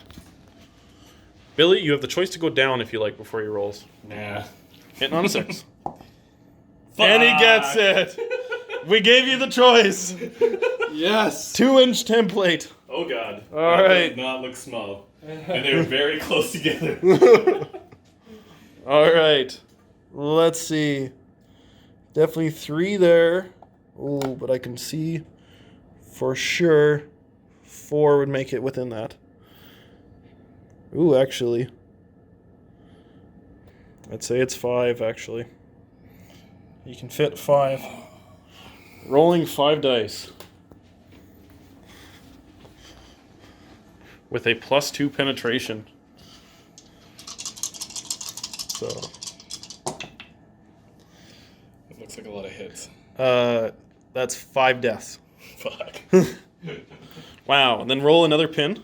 [SPEAKER 1] Billy, you have the choice to go down if you like before he rolls.
[SPEAKER 3] Nah.
[SPEAKER 1] Hitting on a 6. And he gets it! We gave you the choice!
[SPEAKER 2] Yes.
[SPEAKER 1] 2-inch template.
[SPEAKER 3] Oh god.
[SPEAKER 1] All
[SPEAKER 3] that
[SPEAKER 1] right.
[SPEAKER 3] does not look small. And they were very close together.
[SPEAKER 1] All right. Let's see. Definitely 3 there. Oh, but I can see for sure 4 would make it within that. Ooh, actually. I'd say it's 5, actually. You can fit 5. Rolling 5 dice. With a +2 penetration. So...
[SPEAKER 3] It looks like a lot of hits.
[SPEAKER 1] That's 5 deaths.
[SPEAKER 3] Fuck.
[SPEAKER 1] Wow. And then roll another pin.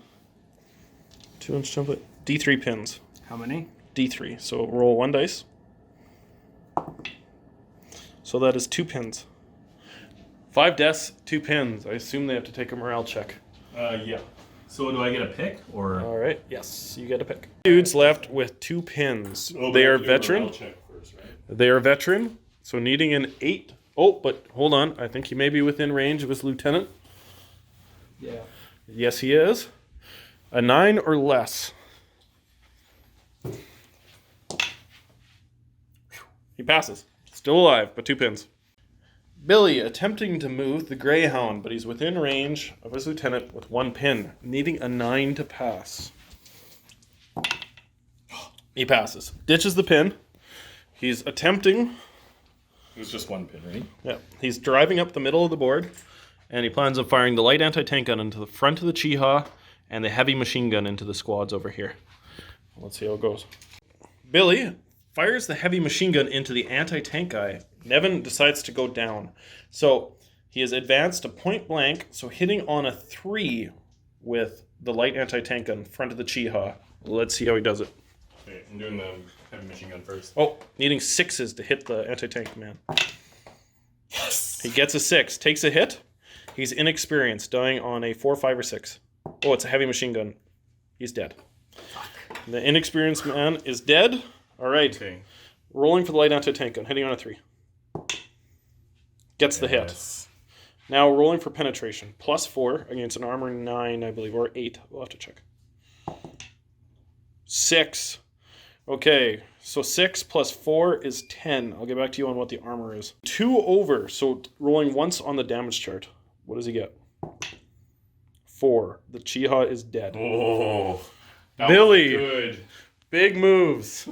[SPEAKER 1] 2-inch template. D3 pins.
[SPEAKER 2] How many?
[SPEAKER 1] D3. So roll 1 dice. So that is 2 pins. 5 deaths, 2 pins. I assume they have to take a morale check.
[SPEAKER 3] Yeah. So do I get a pick or?
[SPEAKER 1] All right. Yes, you get a pick. Dudes left with 2 pins. They are veteran.
[SPEAKER 3] Check first, right?
[SPEAKER 1] They are veteran. So needing an 8. Oh, but hold on. I think he may be within range of his lieutenant.
[SPEAKER 2] Yeah.
[SPEAKER 1] Yes, he is. A 9 or less. He passes. Still alive, but 2 pins. Billy attempting to move the Greyhound, but he's within range of his lieutenant with 1 pin, needing a 9 to pass. He passes. Ditches the pin. He's attempting...
[SPEAKER 3] It was just 1 pin, right?
[SPEAKER 1] Yeah. He's driving up the middle of the board, and he plans on firing the light anti-tank gun into the front of the Chiha and the heavy machine gun into the squads over here. Let's see how it goes. Billy fires the heavy machine gun into the anti-tank guy. Nevan decides to go down. So he is advanced to point blank, so hitting on a 3 with the light anti-tank gun in front of the Chiha. Let's see how he does it.
[SPEAKER 3] Okay, I'm doing the heavy machine gun first.
[SPEAKER 1] Oh, needing 6s to hit the anti-tank man.
[SPEAKER 3] Yes!
[SPEAKER 1] He gets a 6, takes a hit. He's inexperienced, dying on a 4, 5, or 6. Oh, it's a heavy machine gun. He's dead. The inexperienced man is dead. All right.
[SPEAKER 3] Okay.
[SPEAKER 1] Rolling for the light anti-tank gun, hitting on a 3. Gets the hit.
[SPEAKER 3] Yes.
[SPEAKER 1] Now rolling for penetration. +4 against an armor 9, I believe, or 8. We'll have to check. 6. Okay, so 6 plus 4 is 10. I'll get back to you on what the armor is. 2 over, so rolling once on the damage chart. What does he get? 4. The Chiha is dead.
[SPEAKER 3] Oh. That
[SPEAKER 1] Billy.
[SPEAKER 3] was good.
[SPEAKER 1] Big moves.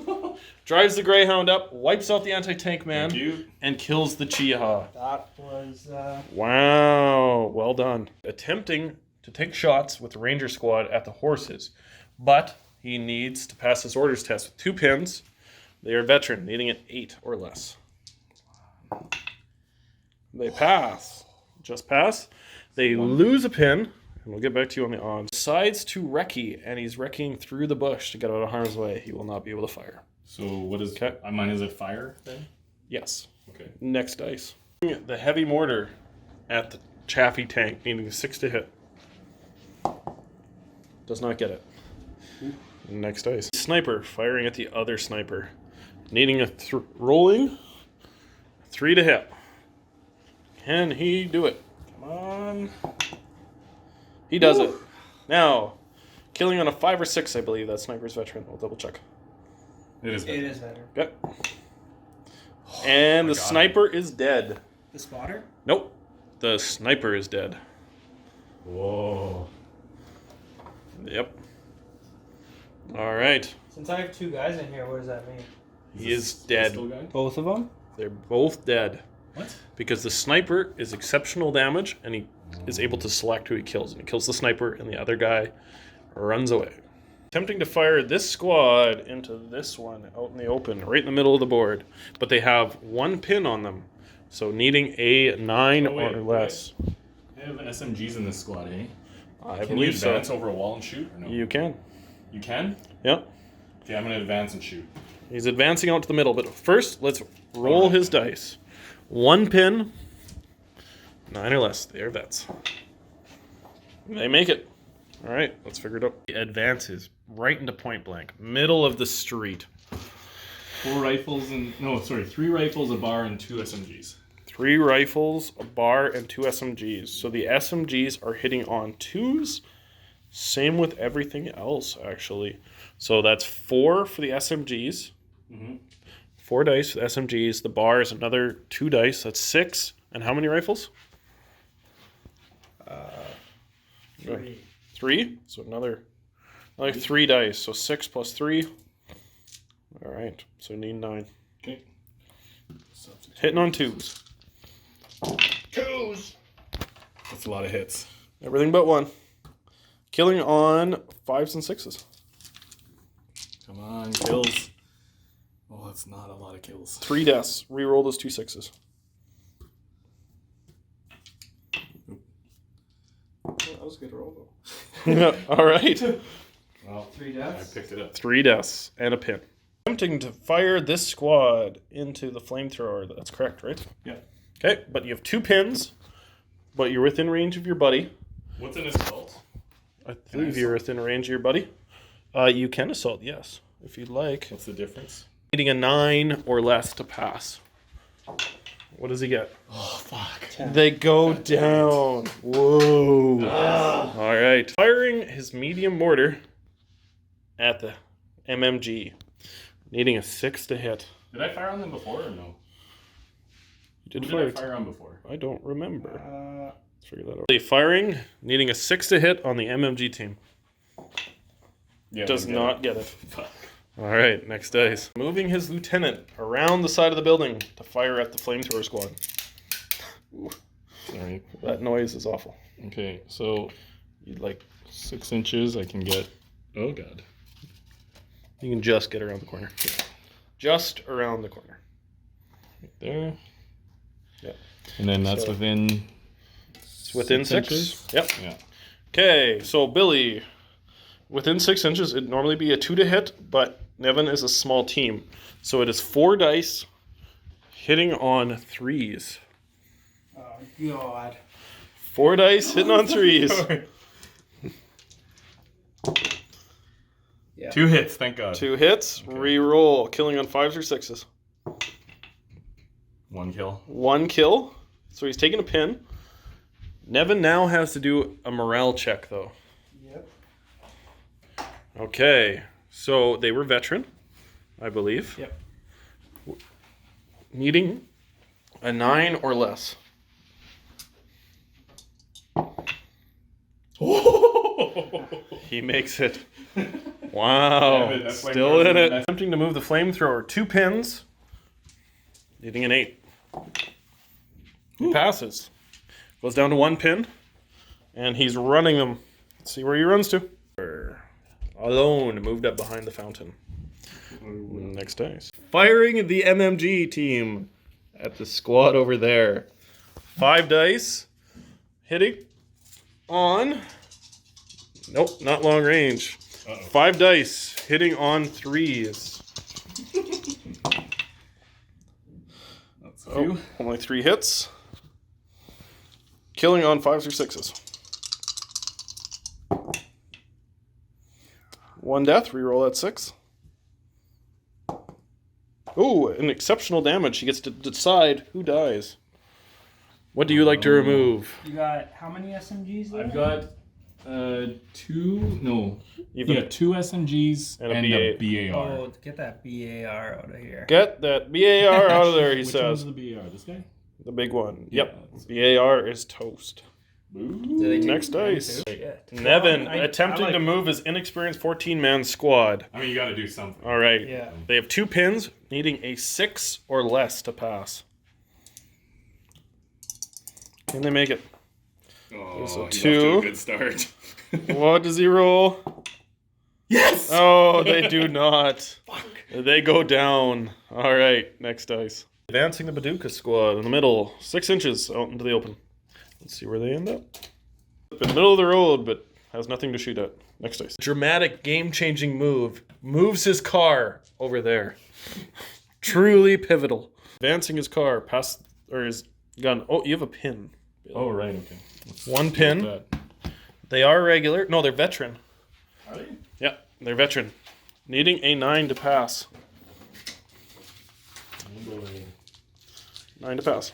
[SPEAKER 1] Drives the Greyhound up, wipes out the anti-tank man,
[SPEAKER 3] Thank you.
[SPEAKER 1] and kills the Chiha.
[SPEAKER 2] That was.
[SPEAKER 1] Wow, well done. Attempting to take shots with the Ranger squad at the horses, but he needs to pass his orders test with 2 pins. They are veteran, needing an 8 or less. They pass. Just pass. They lose a pin, and we'll get back to you on the odds. Decides to recce, and he's recceing through the bush to get out of harm's way. He will not be able to fire.
[SPEAKER 3] So what is...
[SPEAKER 1] Okay.
[SPEAKER 3] Mine is it fire then?
[SPEAKER 1] Yes.
[SPEAKER 3] Okay.
[SPEAKER 1] Next dice. The heavy mortar at the Chaffee tank, needing a 6 to hit. Does not get it. Next dice. Sniper firing at the other sniper, needing a rolling 3 to hit. Can he do it? Come on. He does it. Now, killing on a 5 or 6, I believe. That sniper's veteran. We'll double check.
[SPEAKER 3] It is.
[SPEAKER 2] It is better.
[SPEAKER 1] Yep. And
[SPEAKER 3] my
[SPEAKER 1] the
[SPEAKER 3] God.
[SPEAKER 1] sniper is dead.
[SPEAKER 2] The spotter?
[SPEAKER 1] Nope. The sniper is dead.
[SPEAKER 3] Whoa.
[SPEAKER 1] Yep. All right.
[SPEAKER 2] Since I have 2 guys in here, what does that mean?
[SPEAKER 1] He is dead.
[SPEAKER 3] Pistol guy?
[SPEAKER 2] Both of them?
[SPEAKER 1] They're both dead.
[SPEAKER 3] What?
[SPEAKER 1] Because the sniper is exceptional damage, and he is able to select who he kills. And he kills the sniper, and the other guy runs away. Attempting to fire this squad into this one out in the open, right in the middle of the board. But they have 1 pin on them. So needing a 9
[SPEAKER 3] wait,
[SPEAKER 1] or less.
[SPEAKER 3] I have SMGs in this squad, eh?
[SPEAKER 1] I
[SPEAKER 3] Can you
[SPEAKER 1] believe so.
[SPEAKER 3] advance over a wall and shoot? Or no?
[SPEAKER 1] You can.
[SPEAKER 3] You can?
[SPEAKER 1] Yep.
[SPEAKER 3] Okay, I'm going to advance and shoot.
[SPEAKER 1] He's advancing out to the middle, but first, let's roll his dice. 1 pin. 9 or less. They are vets. They make it. All right, let's figure it out. He advances right into point blank, middle of the street.
[SPEAKER 3] 4 rifles and... No, sorry. 3 rifles, a bar, and 2 SMGs.
[SPEAKER 1] 3 rifles, a bar, and 2 SMGs. So the SMGs are hitting on 2s. Same with everything else, actually. So that's 4 for the SMGs. 4 dice for the SMGs. The bar is another 2 dice. That's 6. And how many rifles?
[SPEAKER 2] 3.
[SPEAKER 1] 3. So another 3 dice. So 6 plus 3. All right. So need 9.
[SPEAKER 3] Okay.
[SPEAKER 1] Hitting on 2s.
[SPEAKER 3] 2s! That's a lot of hits.
[SPEAKER 1] Everything but 1. Killing on 5s and 6s.
[SPEAKER 3] Come on, kills. Oh, that's not a lot of kills.
[SPEAKER 1] 3 deaths. Reroll those 2 6s.
[SPEAKER 2] That was a good roll, though.
[SPEAKER 1] All right.
[SPEAKER 3] Well,
[SPEAKER 2] 3 deaths.
[SPEAKER 3] I picked it up.
[SPEAKER 1] 3 deaths and a pin. Attempting to fire this squad into the flamethrower. That's correct, right?
[SPEAKER 3] Yeah.
[SPEAKER 1] Okay, but you have 2 pins, but you're within range of your buddy.
[SPEAKER 3] What's an assault?
[SPEAKER 1] I believe you're within range of your buddy. You can assault, yes, if you'd like.
[SPEAKER 3] What's the difference?
[SPEAKER 1] Needing a 9 or less to pass. What does he get?
[SPEAKER 3] Oh, fuck.
[SPEAKER 2] 10.
[SPEAKER 1] They go down. Whoa. All right. Firing his medium mortar at the MMG. Needing a 6 to hit.
[SPEAKER 3] Did I fire on them before or no?
[SPEAKER 1] You did
[SPEAKER 3] Who
[SPEAKER 1] fire.
[SPEAKER 3] did I fire on before?
[SPEAKER 1] I don't remember. Let's figure that out. Firing, needing a 6 to hit on the MMG team.
[SPEAKER 3] Yeah,
[SPEAKER 1] Does not get it.
[SPEAKER 3] Fuck.
[SPEAKER 1] All right, next dice. Moving his lieutenant around the side of the building to fire at the flamethrower squad. Ooh,
[SPEAKER 3] Sorry.
[SPEAKER 1] that noise is awful.
[SPEAKER 3] Okay, so
[SPEAKER 1] You'd like,
[SPEAKER 3] 6 inches I can get. Oh, God.
[SPEAKER 1] you can just get around the corner. Just around the corner.
[SPEAKER 3] Right there.
[SPEAKER 1] Yep.
[SPEAKER 3] And then that's
[SPEAKER 1] So-
[SPEAKER 3] within.
[SPEAKER 1] It's within 6.
[SPEAKER 3] inches?
[SPEAKER 1] Yep.
[SPEAKER 3] Yeah.
[SPEAKER 1] Okay, so Billy, within 6 inches, it'd normally be a 2 to hit, but Nevan is a small team. So it is 4 dice hitting on 3s.
[SPEAKER 2] Oh, God.
[SPEAKER 1] 4 dice hitting on 3s.
[SPEAKER 2] Yeah.
[SPEAKER 3] 2 hits, thank God.
[SPEAKER 1] 2 hits, re-roll, killing on 5s or 6s.
[SPEAKER 3] 1 kill.
[SPEAKER 1] 1 kill, so he's taking a pin. Nevan now has to do a morale check, though.
[SPEAKER 2] Yep.
[SPEAKER 1] Okay, so they were veteran, I believe.
[SPEAKER 2] Yep.
[SPEAKER 1] Needing a 9 or less. He makes it. Wow.
[SPEAKER 3] Yeah, but that's
[SPEAKER 1] Still
[SPEAKER 3] like-
[SPEAKER 1] in it. Attempting to move the flamethrower. 2 pins. Needing an 8. He passes. Goes down to 1 pin. And he's running them. Let's see where he runs to. Alone. Moved up behind the fountain. Next dice. Firing the MMG team at the squad over there. 5 dice. Hitting on... Nope, not long range.
[SPEAKER 3] Uh-oh.
[SPEAKER 1] 5 dice hitting on 3s.
[SPEAKER 3] That's a few.
[SPEAKER 1] Only 3 hits. Killing on 5s or 6s. 1 death, reroll at 6. Ooh, an exceptional damage. He gets to decide who dies. What do you like to remove?
[SPEAKER 2] You got how many SMGs there?
[SPEAKER 3] I've got 2. No.
[SPEAKER 1] Even-
[SPEAKER 3] Yeah, 2 SMGs
[SPEAKER 1] And a
[SPEAKER 3] and
[SPEAKER 1] BA.
[SPEAKER 3] a BAR.
[SPEAKER 2] Oh, get that BAR out of here.
[SPEAKER 1] Get that BAR out of there, he
[SPEAKER 3] Which
[SPEAKER 1] says.
[SPEAKER 3] one's the BAR? This guy?
[SPEAKER 1] The big one.
[SPEAKER 3] Yeah,
[SPEAKER 1] Yep.
[SPEAKER 3] that's-
[SPEAKER 1] BAR is toast.
[SPEAKER 2] Do they take
[SPEAKER 1] Next
[SPEAKER 2] mine
[SPEAKER 1] dice.
[SPEAKER 2] too? Shit.
[SPEAKER 1] Nevin
[SPEAKER 2] I
[SPEAKER 1] attempting
[SPEAKER 2] like-
[SPEAKER 1] to move his inexperienced 14-man squad.
[SPEAKER 3] I mean, you gotta do something.
[SPEAKER 1] All right.
[SPEAKER 2] Yeah.
[SPEAKER 1] They have 2 pins, needing a 6 or less to pass. Can they make it?
[SPEAKER 3] Oh,
[SPEAKER 1] So
[SPEAKER 3] he's
[SPEAKER 1] 2.
[SPEAKER 3] off to a good start.
[SPEAKER 1] What does he roll?
[SPEAKER 3] Yes!
[SPEAKER 1] Oh, they do not. Fuck. They go down. All right, next dice. Advancing the Baduka squad in the middle, 6 inches out into the open. Let's see where they end up. In the middle of the road, but Has nothing to shoot at. Next dice. Dramatic, game-changing move. Moves his car over there. Truly pivotal. Advancing his car past, or his gun. Oh, you have a pin.
[SPEAKER 3] Oh, right, okay.
[SPEAKER 1] One pin. They are regular. No, they're veteran.
[SPEAKER 3] Are they?
[SPEAKER 1] Yeah, they're veteran. Needing a 9 to pass. 9 to pass.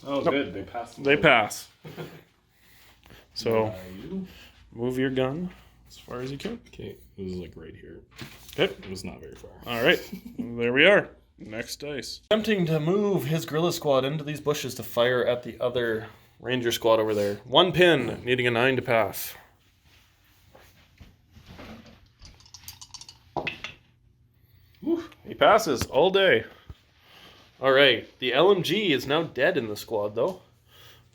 [SPEAKER 3] Oh, good. They passed.
[SPEAKER 1] They pass. So,
[SPEAKER 3] You?
[SPEAKER 1] move your gun as far as you can.
[SPEAKER 3] Okay, it was like right here.
[SPEAKER 1] Okay.
[SPEAKER 3] It was not very far.
[SPEAKER 1] All right. There we are. Next dice. Attempting to move his guerrilla squad into these bushes to fire at the other ranger squad over there. One pin, needing a 9 to pass. Whew, he passes all day. All right. The LMG is now dead in the squad, though,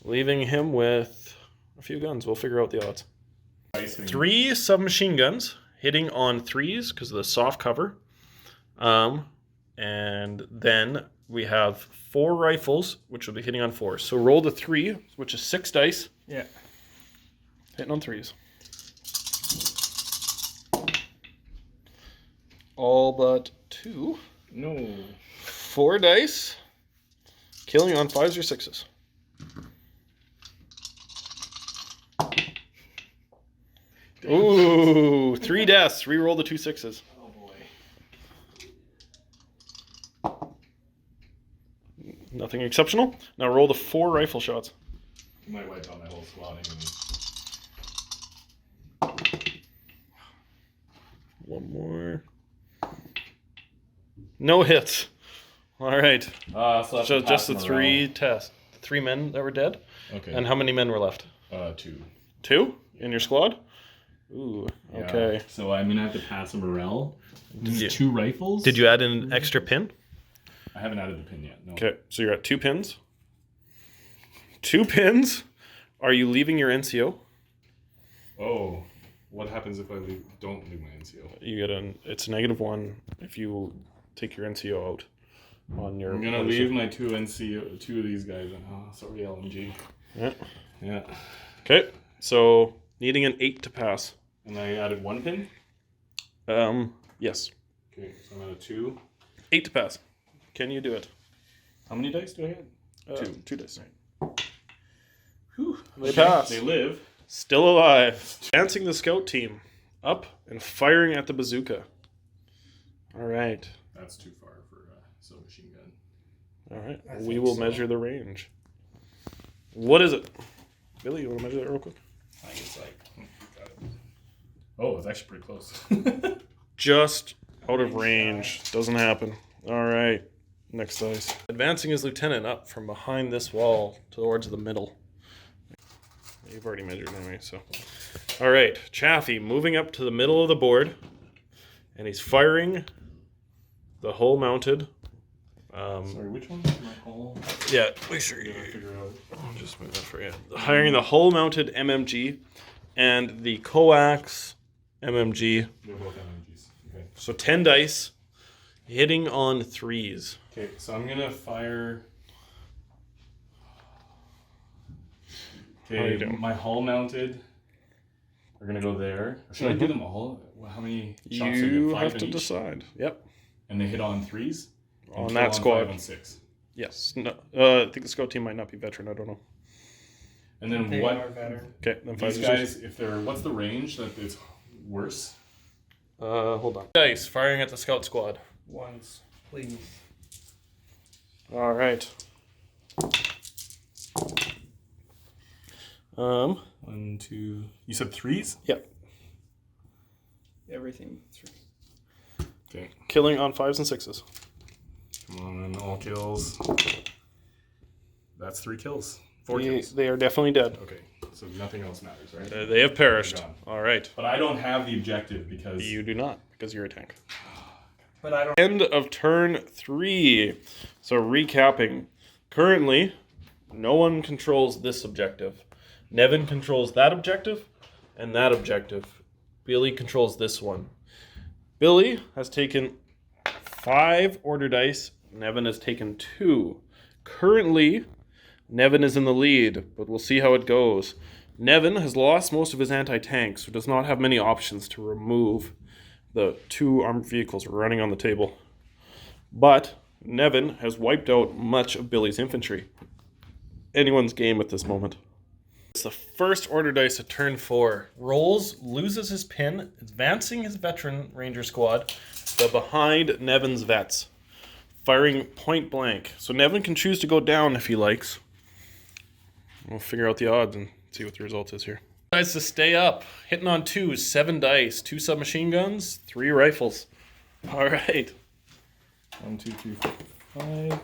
[SPEAKER 1] leaving him with a few guns. We'll figure out the odds. 3 submachine guns hitting on 3s because of the soft cover. And then we have 4 rifles, which will be hitting on 4s. So roll the 3, which is 6 dice.
[SPEAKER 2] Yeah.
[SPEAKER 1] Hitting on 3s. All but 2.
[SPEAKER 3] No.
[SPEAKER 1] 4 dice. Killing on 5s or 6s. Ooh, 3 deaths. Reroll the 2 6s.
[SPEAKER 3] Oh boy.
[SPEAKER 1] Nothing exceptional. Now roll the 4 rifle shots.
[SPEAKER 3] You might wipe out my whole squad anyway.
[SPEAKER 1] One more. No hits. All right. So just the 3 tests. 3 men that were dead.
[SPEAKER 3] Okay.
[SPEAKER 1] And how many men were left?
[SPEAKER 3] 2.
[SPEAKER 1] 2 in your squad? Ooh.
[SPEAKER 3] Yeah.
[SPEAKER 1] Okay.
[SPEAKER 3] So I'm gonna have to pass a morale.
[SPEAKER 1] you-
[SPEAKER 3] 2 rifles.
[SPEAKER 1] Did you add in an extra pin?
[SPEAKER 3] I haven't added the pin yet. No.
[SPEAKER 1] Okay. So you're at 2 pins. 2 pins. Are you leaving your NCO?
[SPEAKER 3] Oh, what happens if I don't leave my NCO?
[SPEAKER 1] You get it's -1 if you take your NCO out on your.
[SPEAKER 3] I'm gonna leave my 2 NCO, 2 of these guys. Oh, sorry, LMG.
[SPEAKER 1] Yeah.
[SPEAKER 3] Yeah.
[SPEAKER 1] Okay. So needing an 8 to pass.
[SPEAKER 3] And I added 1 pin.
[SPEAKER 1] Yes.
[SPEAKER 3] Okay, so I'm at a 2.
[SPEAKER 1] 8 to pass. Can you do it?
[SPEAKER 3] How many dice do I get?
[SPEAKER 1] 2 dice.
[SPEAKER 3] Whew.
[SPEAKER 1] They pass.
[SPEAKER 3] They live.
[SPEAKER 1] Still alive. Advancing the scout team. Up and firing at the bazooka. All right.
[SPEAKER 3] That's too far for a submachine gun.
[SPEAKER 1] All right.
[SPEAKER 2] I
[SPEAKER 1] We
[SPEAKER 2] think
[SPEAKER 1] will
[SPEAKER 2] so.
[SPEAKER 1] measure the range. What is it? Billy, you want to measure that real quick?
[SPEAKER 3] I think it's like. Got it. Oh, it's actually pretty close.
[SPEAKER 1] Just out of range. Doesn't happen. All right. Next dice. Advancing his lieutenant up from behind this wall towards the middle. You've already measured anyway, so. All right. Chaffee moving up to the middle of the board. And he's firing the hull mounted.
[SPEAKER 3] Sorry, which one is my hull?
[SPEAKER 1] Yeah, make sure you
[SPEAKER 3] Figure out.
[SPEAKER 1] I'll just move that for you. Hiring the hull mounted MMG and the coax MMG.
[SPEAKER 3] They're both MMGs. Okay.
[SPEAKER 1] So 10 dice, hitting on 3s.
[SPEAKER 3] Okay, so I'm gonna fire.
[SPEAKER 1] How are you
[SPEAKER 3] Okay,
[SPEAKER 1] doing?
[SPEAKER 3] my hull mounted are gonna go there. Should I do them all? How many shots? do I
[SPEAKER 1] You
[SPEAKER 3] get? 5
[SPEAKER 1] have
[SPEAKER 3] in
[SPEAKER 1] to
[SPEAKER 3] each?
[SPEAKER 1] decide. Yep.
[SPEAKER 3] And they hit on 3s. And
[SPEAKER 1] On
[SPEAKER 3] kill
[SPEAKER 1] that squad.
[SPEAKER 3] 5 and 6.
[SPEAKER 1] Yes. No, I think the scout team might not be veteran. I don't know.
[SPEAKER 3] And then
[SPEAKER 2] They
[SPEAKER 3] what?
[SPEAKER 2] are better.
[SPEAKER 1] Okay, then 5
[SPEAKER 3] These guys, if they're, what's the range that it's worse?
[SPEAKER 1] Hold on. Dice firing at the scout squad.
[SPEAKER 2] Ones, please.
[SPEAKER 1] All right.
[SPEAKER 3] 1, 2. You said 3s?
[SPEAKER 1] Yep.
[SPEAKER 2] Everything 3.
[SPEAKER 3] Okay.
[SPEAKER 1] Killing on 5s and 6s.
[SPEAKER 3] Come on, all kills. That's 3 kills. 4 kills.
[SPEAKER 1] They are definitely dead.
[SPEAKER 3] Okay, so nothing else matters, right?
[SPEAKER 1] They have perished.
[SPEAKER 3] Gone.
[SPEAKER 1] All right.
[SPEAKER 3] But I don't have the objective because
[SPEAKER 1] You do not, because you're a tank.
[SPEAKER 2] But I don't.
[SPEAKER 1] End of turn 3. So recapping. Currently, no one controls this objective. Nevan controls that objective and that objective. Billy controls this one. Billy has taken 5 order dice. Nevan has taken 2. Currently, Nevan is in the lead, but we'll see how it goes. Nevan has lost most of his anti-tank, so does not have many options to remove the 2 armored vehicles running on the table. But Nevan has wiped out much of Billy's infantry. Anyone's game at this moment. It's the first order dice at turn 4. Rolls, loses his pin, advancing his veteran ranger squad, but behind Nevan's vets. Firing point blank. So Nevan can choose to go down if he likes. We'll figure out the odds and see what the result is here. Decides to stay up. Hitting on 2s, 7 dice, 2 submachine guns, 3 rifles. All right.
[SPEAKER 3] 1, 2, 3, 4, 5,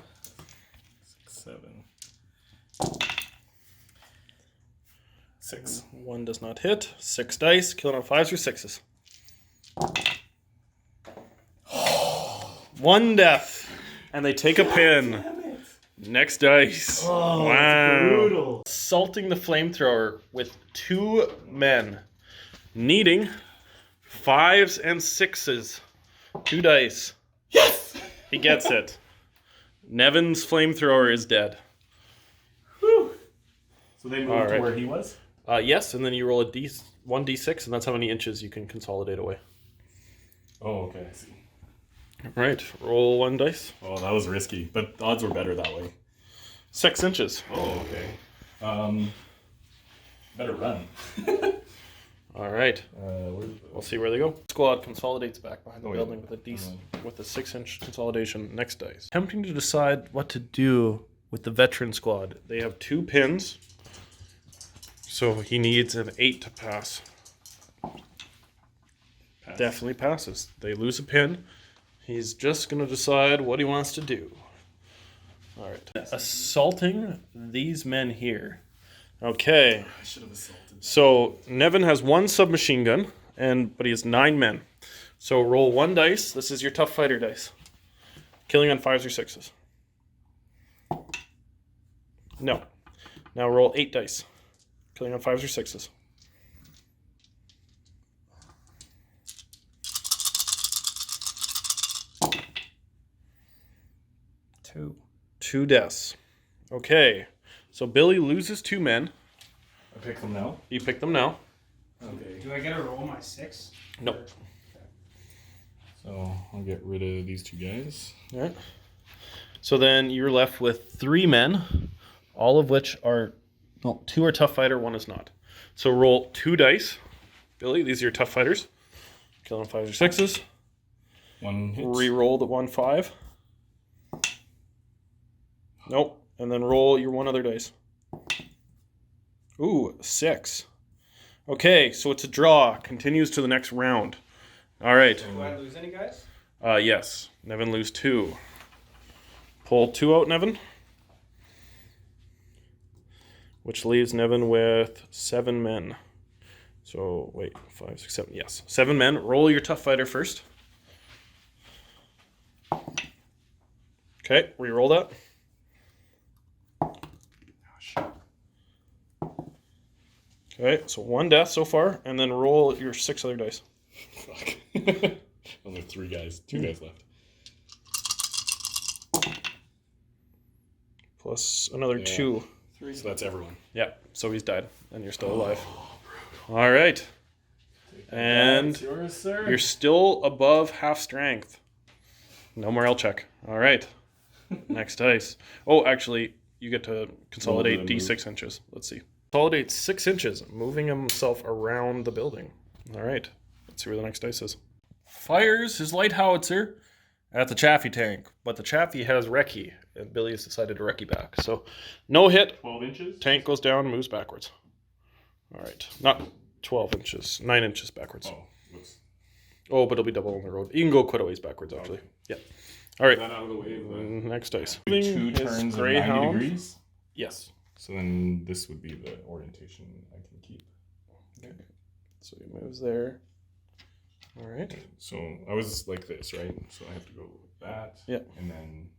[SPEAKER 3] 6, 7. 6.
[SPEAKER 1] 1 does not hit. 6 dice, killing on 5s or 6s. 1 death. And they take a pin. Next dice.
[SPEAKER 4] Oh,
[SPEAKER 1] wow.
[SPEAKER 4] brutal.
[SPEAKER 1] Assaulting the flamethrower with 2 men. Needing 5s and 6s. 2 dice.
[SPEAKER 4] Yes!
[SPEAKER 1] He gets it. Nevan's flamethrower is dead.
[SPEAKER 3] Whew. So they moved
[SPEAKER 1] All right.
[SPEAKER 3] to where he was?
[SPEAKER 1] Yes, and then you roll a 1d6, and that's how many inches you can consolidate away.
[SPEAKER 3] Oh, okay, I see.
[SPEAKER 1] All right, roll 1 dice.
[SPEAKER 3] Oh, that was risky, but the odds were better that way.
[SPEAKER 1] 6 inches.
[SPEAKER 3] Oh, okay. Better run.
[SPEAKER 1] All right,
[SPEAKER 3] Where's
[SPEAKER 1] we'll see where they go. Squad consolidates back behind the
[SPEAKER 3] Oh, yeah.
[SPEAKER 1] building with a 6-inch consolidation. Next dice. Attempting to decide what to do with the veteran squad. They have 2 pins, so he needs an 8 to pass. Definitely passes. They lose a pin. He's just going to decide what he wants to do. All right. Assaulting these men here. Okay.
[SPEAKER 3] I should have assaulted.
[SPEAKER 1] So Nevan has 1 submachine gun, but he has 9 men. So roll 1 dice. This is your tough fighter dice. Killing on 5s or 6s. No. Now roll 8 dice. Killing on 5s or 6s.
[SPEAKER 2] 2.
[SPEAKER 1] 2 deaths. Okay. So Billy loses 2 men.
[SPEAKER 3] I pick them now?
[SPEAKER 1] You pick them now.
[SPEAKER 3] Okay.
[SPEAKER 2] Do I get to roll my 6?
[SPEAKER 1] Nope.
[SPEAKER 3] So I'll get rid of these 2 guys.
[SPEAKER 1] All right. So then you're left with 3 men, all of which are, well, 2 are tough fighter, 1 is not. So roll 2 dice. Billy, these are your tough fighters. Kill on 5s or 6s.
[SPEAKER 3] 1 hit.
[SPEAKER 1] Re-roll the 1 5. Nope. And then roll your 1 other dice. Ooh, 6. Okay, so it's a draw. Continues to the next round. All right.
[SPEAKER 2] Do I lose any guys?
[SPEAKER 1] Yes. Nevan lose 2. Pull 2 out, Nevan. Which leaves Nevan with 7 men. So, wait, 5, 6, 7. Yes. 7 men. Roll your tough fighter first. Okay, re-roll that. Okay, so 1 death so far, and then roll your 6 other dice.
[SPEAKER 3] Fuck. Only 3 guys. 2 guys left.
[SPEAKER 1] Plus another
[SPEAKER 3] Yeah.
[SPEAKER 1] 2.
[SPEAKER 3] So that's everyone.
[SPEAKER 1] Yeah, so he's died, and you're still alive. All right. And
[SPEAKER 3] That's yours, sir.
[SPEAKER 1] you're still above half strength. No more L check. All right. Next dice. Oh, actually, you get to consolidate
[SPEAKER 3] Roll the
[SPEAKER 1] D6 inches. Let's see. Consolidate 6 inches, moving himself around the building. All right. Let's see where the next dice is. Fires his light howitzer at the Chaffee tank, but the Chaffee has recce, and Billy has decided to recce back. So no hit.
[SPEAKER 3] 12 inches?
[SPEAKER 1] Tank goes down and moves backwards. All right. Not 12 inches. 9 inches backwards.
[SPEAKER 3] Oh, whoops.
[SPEAKER 1] Oh, but it'll be double on the road. You can go quite a ways backwards, actually. Yeah. All right.
[SPEAKER 3] Is that out of the way of the
[SPEAKER 1] Next dice.
[SPEAKER 3] 2
[SPEAKER 1] His
[SPEAKER 3] turns of 90
[SPEAKER 1] Greyhound.
[SPEAKER 3] degrees?
[SPEAKER 1] Yes.
[SPEAKER 3] So then this would be the orientation I can keep.
[SPEAKER 1] Okay. So he moves there. All right.
[SPEAKER 3] So I was like this, right? So I have to go with that.
[SPEAKER 1] Yeah.
[SPEAKER 3] And then,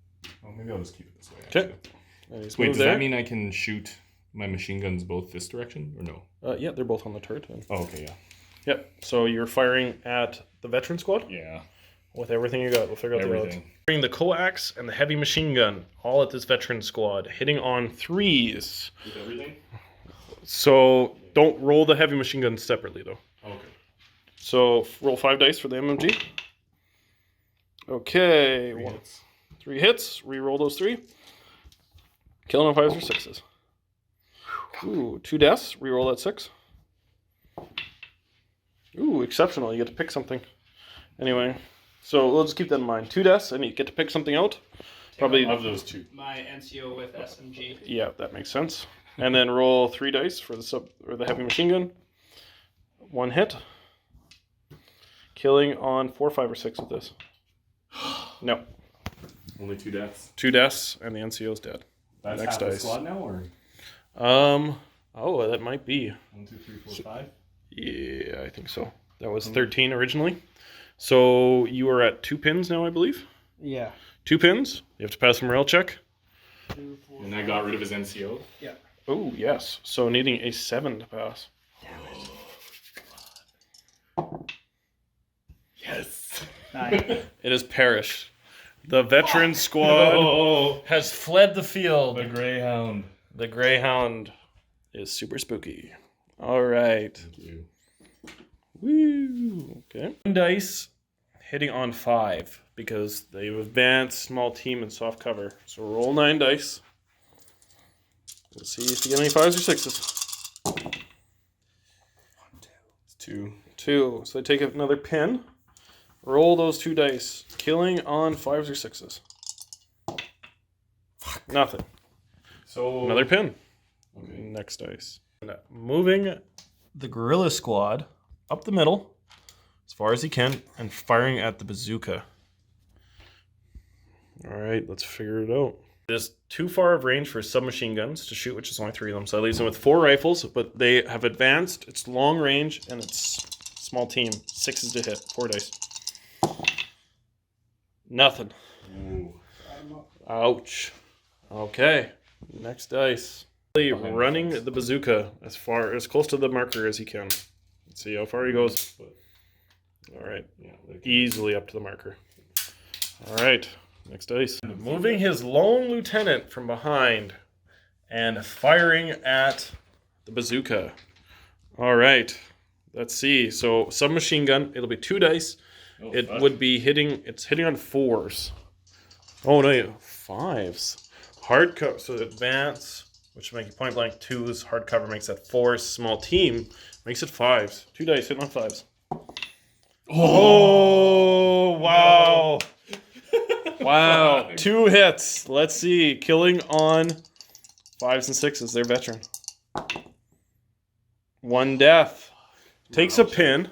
[SPEAKER 3] well, maybe I'll just keep it this way.
[SPEAKER 1] Okay.
[SPEAKER 3] Actually.
[SPEAKER 1] And he's
[SPEAKER 3] Wait,
[SPEAKER 1] moved
[SPEAKER 3] does
[SPEAKER 1] there.
[SPEAKER 3] that mean I can shoot my machine guns both this direction or no?
[SPEAKER 1] Yeah, they're both on the turret.
[SPEAKER 3] Oh, okay, yeah.
[SPEAKER 1] Yep. So you're firing at the veteran squad.
[SPEAKER 3] Yeah.
[SPEAKER 1] With everything you got, we'll figure out the odds.
[SPEAKER 3] Everything.
[SPEAKER 1] Bring the coax and the heavy machine gun, all at this veteran squad, hitting on 3s.
[SPEAKER 3] With everything?
[SPEAKER 1] So don't roll the heavy machine gun separately, though.
[SPEAKER 3] Okay.
[SPEAKER 1] So roll 5 dice for the MMG. Okay.
[SPEAKER 3] 3 hits.
[SPEAKER 1] 3 hits. Re-roll those 3. Killing on 5s or 6s. Ooh, 2 deaths. Re-roll that 6. Ooh, exceptional. You get to pick something. Anyway, so we'll just keep that in mind. 2 deaths, and you get to pick something out. Probably
[SPEAKER 3] Of those 2.
[SPEAKER 2] My NCO with SMG.
[SPEAKER 1] Yeah, that makes sense. And then roll 3 dice for the heavy machine gun. 1 hit. Killing on 4, 5, or 6 with this. No.
[SPEAKER 3] Only 2 deaths.
[SPEAKER 1] 2 deaths, and the NCO's dead.
[SPEAKER 3] That's
[SPEAKER 1] Next
[SPEAKER 3] half the
[SPEAKER 1] dice.
[SPEAKER 3] squad now, or?
[SPEAKER 1] Oh, that might be.
[SPEAKER 3] 1, 2, 3, 4, 5?
[SPEAKER 1] Yeah, I think so. That was 13 originally. So you are at 2 pins now, I believe.
[SPEAKER 2] Yeah.
[SPEAKER 1] 2 pins. You have to pass a morale check.
[SPEAKER 2] 2, 4,
[SPEAKER 3] And I got rid of his NCO?
[SPEAKER 2] Yeah.
[SPEAKER 1] Oh, yes. So needing a 7 to pass.
[SPEAKER 3] Yes!
[SPEAKER 2] 9.
[SPEAKER 1] It has perished. The veteran squad
[SPEAKER 3] Oh,
[SPEAKER 1] has fled the field.
[SPEAKER 3] the Greyhound.
[SPEAKER 1] The Greyhound is super spooky. All right.
[SPEAKER 3] Thank you.
[SPEAKER 1] Woo. Okay. 1 dice hitting on 5 because they've advanced small team and soft cover. So roll 9 dice. Let's see if you get any 5s or 6s.
[SPEAKER 3] It's 2.
[SPEAKER 1] 2. So they take another pin. Roll those 2 dice. Killing on 5s or 6s. Nothing.
[SPEAKER 3] So
[SPEAKER 1] Another pin.
[SPEAKER 3] Okay.
[SPEAKER 1] Next dice. Moving the guerrilla squad up the middle as far as he can and firing at the bazooka. All right, let's figure it out. It is too far of range for submachine guns to shoot, which is only 3 of them. So that leaves them with 4 rifles, but they have advanced. It's long range and it's small team. 6s to hit. 4 dice. Nothing.
[SPEAKER 3] Ooh.
[SPEAKER 1] Ouch. Okay. Next dice. Running the bazooka as close to the marker as he can. Let's see how far he goes. All right.
[SPEAKER 3] Yeah,
[SPEAKER 1] Easily up to the marker. All right. Next dice. Moving his lone lieutenant from behind and firing at the bazooka. All right. Let's see. So submachine gun. It'll be 2 dice. Would be hitting. It's hitting on 4s. Oh no, 5s. Hard cover. So advance, which make you point blank 2s. Hard cover makes that 4s. Small team makes it 5s. 2 dice hitting on 5s. Oh wow! Wow, 2 hits. Let's see, killing on 5s and 6s. They're veteran. 1 death. Takes a pin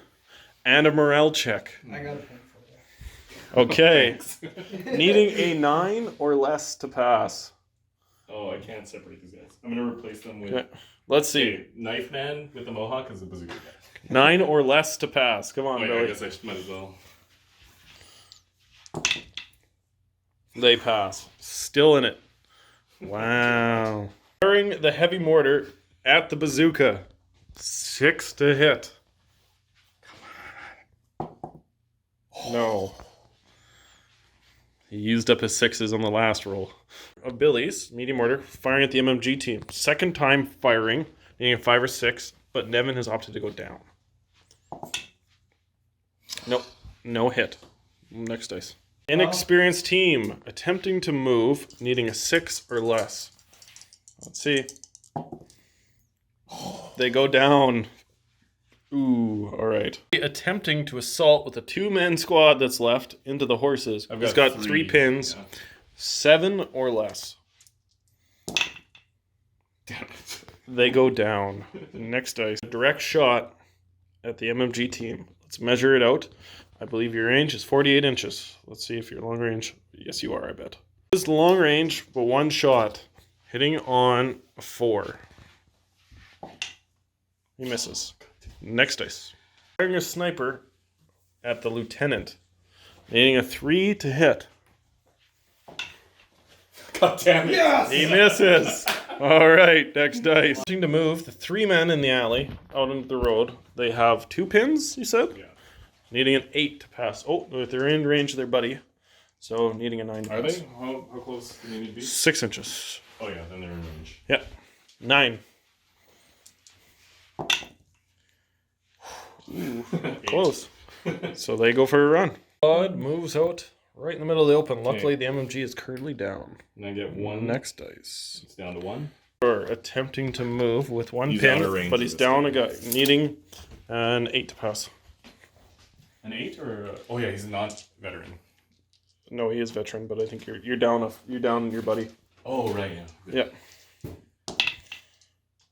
[SPEAKER 1] and a morale check.
[SPEAKER 2] I got a pin for you.
[SPEAKER 1] Okay. Needing a 9 or less to pass.
[SPEAKER 3] Oh, I can't separate these guys. I'm gonna replace them with
[SPEAKER 1] Okay. Let's see.
[SPEAKER 3] okay, Knife Man with the Mohawk as a bazooka guy.
[SPEAKER 1] 9 or less to pass. Come on,
[SPEAKER 3] Oh, yeah, I
[SPEAKER 1] Billy.
[SPEAKER 3] guess I might as well.
[SPEAKER 1] They pass. Still in it. Wow. Firing the heavy mortar at the bazooka. 6 to hit. No. He used up his 6s on the last roll. Of Billy's medium mortar firing at the MMG team. Second time firing, needing a 5 or 6, but Nevan has opted to go down. Nope. No hit. Next dice. Inexperienced team attempting to move, needing a 6 or less. Let's see. They go down. Ooh, all right. Attempting to assault with a 2-man squad that's left into the horses. He's got 3 pins,
[SPEAKER 3] Yeah.
[SPEAKER 1] 7 or less.
[SPEAKER 3] Damn it.
[SPEAKER 1] They go down. Next dice. Direct shot at the MMG team. Let's measure it out. I believe your range is 48 inches. Let's see if you're long range. Yes, you are, I bet. This is long range, but 1 shot. Hitting on a 4. He misses. Next dice. Firing a sniper at the lieutenant. Needing a 3 to hit.
[SPEAKER 3] God damn it.
[SPEAKER 2] Yes!
[SPEAKER 1] He misses. All right, next dice. Wanting to move the 3 men in the alley out into the road. They have 2 pins, you said?
[SPEAKER 3] Yeah.
[SPEAKER 1] Needing an 8 to pass. Oh, they're in range of their buddy. So needing a 9 to
[SPEAKER 3] Are
[SPEAKER 1] pass.
[SPEAKER 3] they? How close do they need to be?
[SPEAKER 1] 6 inches.
[SPEAKER 3] Oh yeah, then they're in range.
[SPEAKER 1] Yep. 9. Ooh, close. So they go for a run. Bud moves out right in the middle of the open. Luckily, the MMG is currently down.
[SPEAKER 3] And I get one.
[SPEAKER 1] Next dice.
[SPEAKER 3] It's down to 1.
[SPEAKER 1] Or attempting to move with one
[SPEAKER 3] He's out of
[SPEAKER 1] pin,
[SPEAKER 3] range
[SPEAKER 1] but
[SPEAKER 3] of
[SPEAKER 1] he's
[SPEAKER 3] this
[SPEAKER 1] down
[SPEAKER 3] guy.
[SPEAKER 1] a guy, needing an 8 to pass.
[SPEAKER 3] An 8 or? Oh yeah, he's not veteran.
[SPEAKER 1] No, he is veteran, but I think you're down. You're down your buddy.
[SPEAKER 3] Oh right, yeah.
[SPEAKER 1] Yep.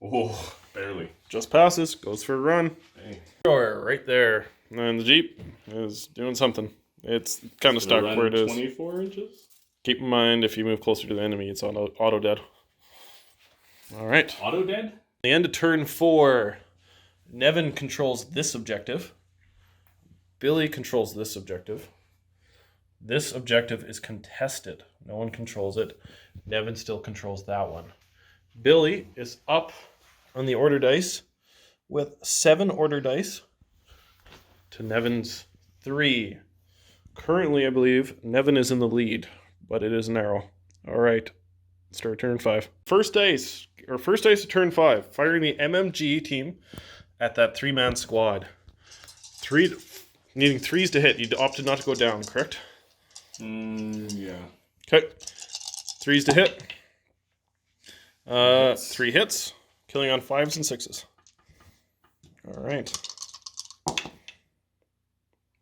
[SPEAKER 3] Oh, barely.
[SPEAKER 1] Just passes. Goes for a run.
[SPEAKER 3] Hey.
[SPEAKER 1] Right there. And the Jeep is doing something. It's kind of stuck where it is.
[SPEAKER 3] 24 inches.
[SPEAKER 1] Keep in mind, if you move closer to the enemy, it's auto dead. All right.
[SPEAKER 3] Auto dead.
[SPEAKER 1] The end of turn 4. Nevan controls this objective. Billy controls this objective. This objective is contested. No one controls it. Nevan still controls that one. Billy is up on the order dice with 7 order dice to Nevan's 3. Currently, I believe, Nevan is in the lead, but it is narrow. All right. Start turn 5. First dice of turn 5. Firing the MMG team at that 3-man squad. Needing 3s to hit. You opted not to go down, correct?
[SPEAKER 3] Yeah.
[SPEAKER 1] Okay. 3s to hit. 3 hits. Killing on 5s and 6s. All right.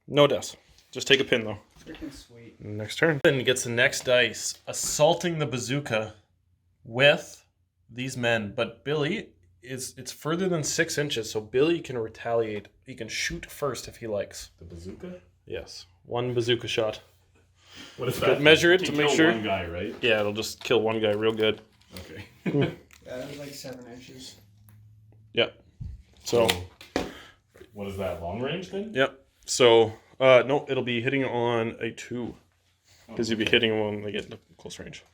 [SPEAKER 1] No deaths. Just take a pin, though.
[SPEAKER 2] Freaking sweet.
[SPEAKER 1] Next turn. Then gets the next dice, assaulting the bazooka with these men. But Billy it's further than 6 inches, so Billy can retaliate. He can shoot first if he likes.
[SPEAKER 3] The bazooka.
[SPEAKER 1] Yes, 1 bazooka shot.
[SPEAKER 3] What is that?
[SPEAKER 1] Measure it
[SPEAKER 3] You
[SPEAKER 1] to
[SPEAKER 3] can
[SPEAKER 1] make
[SPEAKER 3] kill
[SPEAKER 1] sure.
[SPEAKER 3] One guy, right?
[SPEAKER 1] Yeah, it'll just kill one guy real good.
[SPEAKER 3] Okay.
[SPEAKER 2] Yeah, that was like 7 inches.
[SPEAKER 1] Yep. So.
[SPEAKER 3] What is that? Long range then?
[SPEAKER 1] Yep. So no, it'll be hitting on a 2 because you'll be hitting them when they get into close range.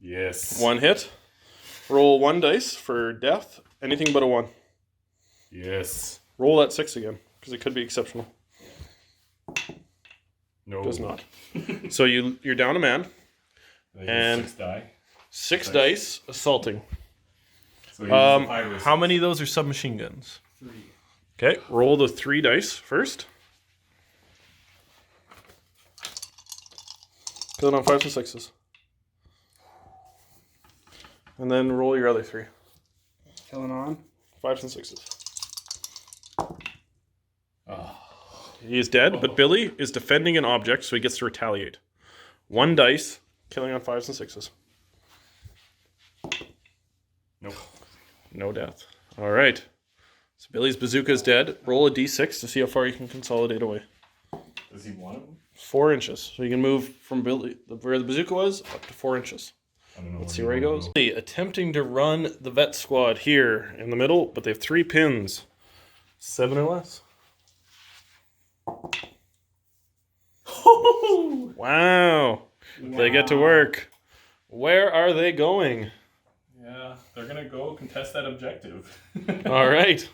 [SPEAKER 3] Yes.
[SPEAKER 1] 1 hit. Roll 1 dice for death. Anything but a 1.
[SPEAKER 3] Yes.
[SPEAKER 1] Roll that 6 again because it could be exceptional.
[SPEAKER 3] No.
[SPEAKER 1] Does not. So you're down a man. And
[SPEAKER 3] 6 die.
[SPEAKER 1] 6 dice assaulting.
[SPEAKER 3] So he uses the virus.
[SPEAKER 1] How many of those are submachine guns?
[SPEAKER 2] 3.
[SPEAKER 1] Okay, roll the 3 dice first. Kill it on 5s and 6s. And then roll your other 3.
[SPEAKER 2] Killing on.
[SPEAKER 1] 5s and 6s.
[SPEAKER 3] Oh.
[SPEAKER 1] He is dead, but Billy is defending an object, so he gets to retaliate. 1 dice, killing on 5s and 6s.
[SPEAKER 3] Nope.
[SPEAKER 1] No death. All right. So Billy's bazooka is dead. Roll a d6 to see how far you can consolidate away.
[SPEAKER 3] Does he want him?
[SPEAKER 1] 4 inches. So you can move from Billy, where the bazooka was, up to 4 inches.
[SPEAKER 3] I don't know.
[SPEAKER 1] Let's see where he goes. Attempting to run the vet squad here in the middle, but they have 3 pins. 7 or less. Wow. They get to work. Where are they going?
[SPEAKER 3] Yeah, they're gonna go contest that objective.
[SPEAKER 1] All right.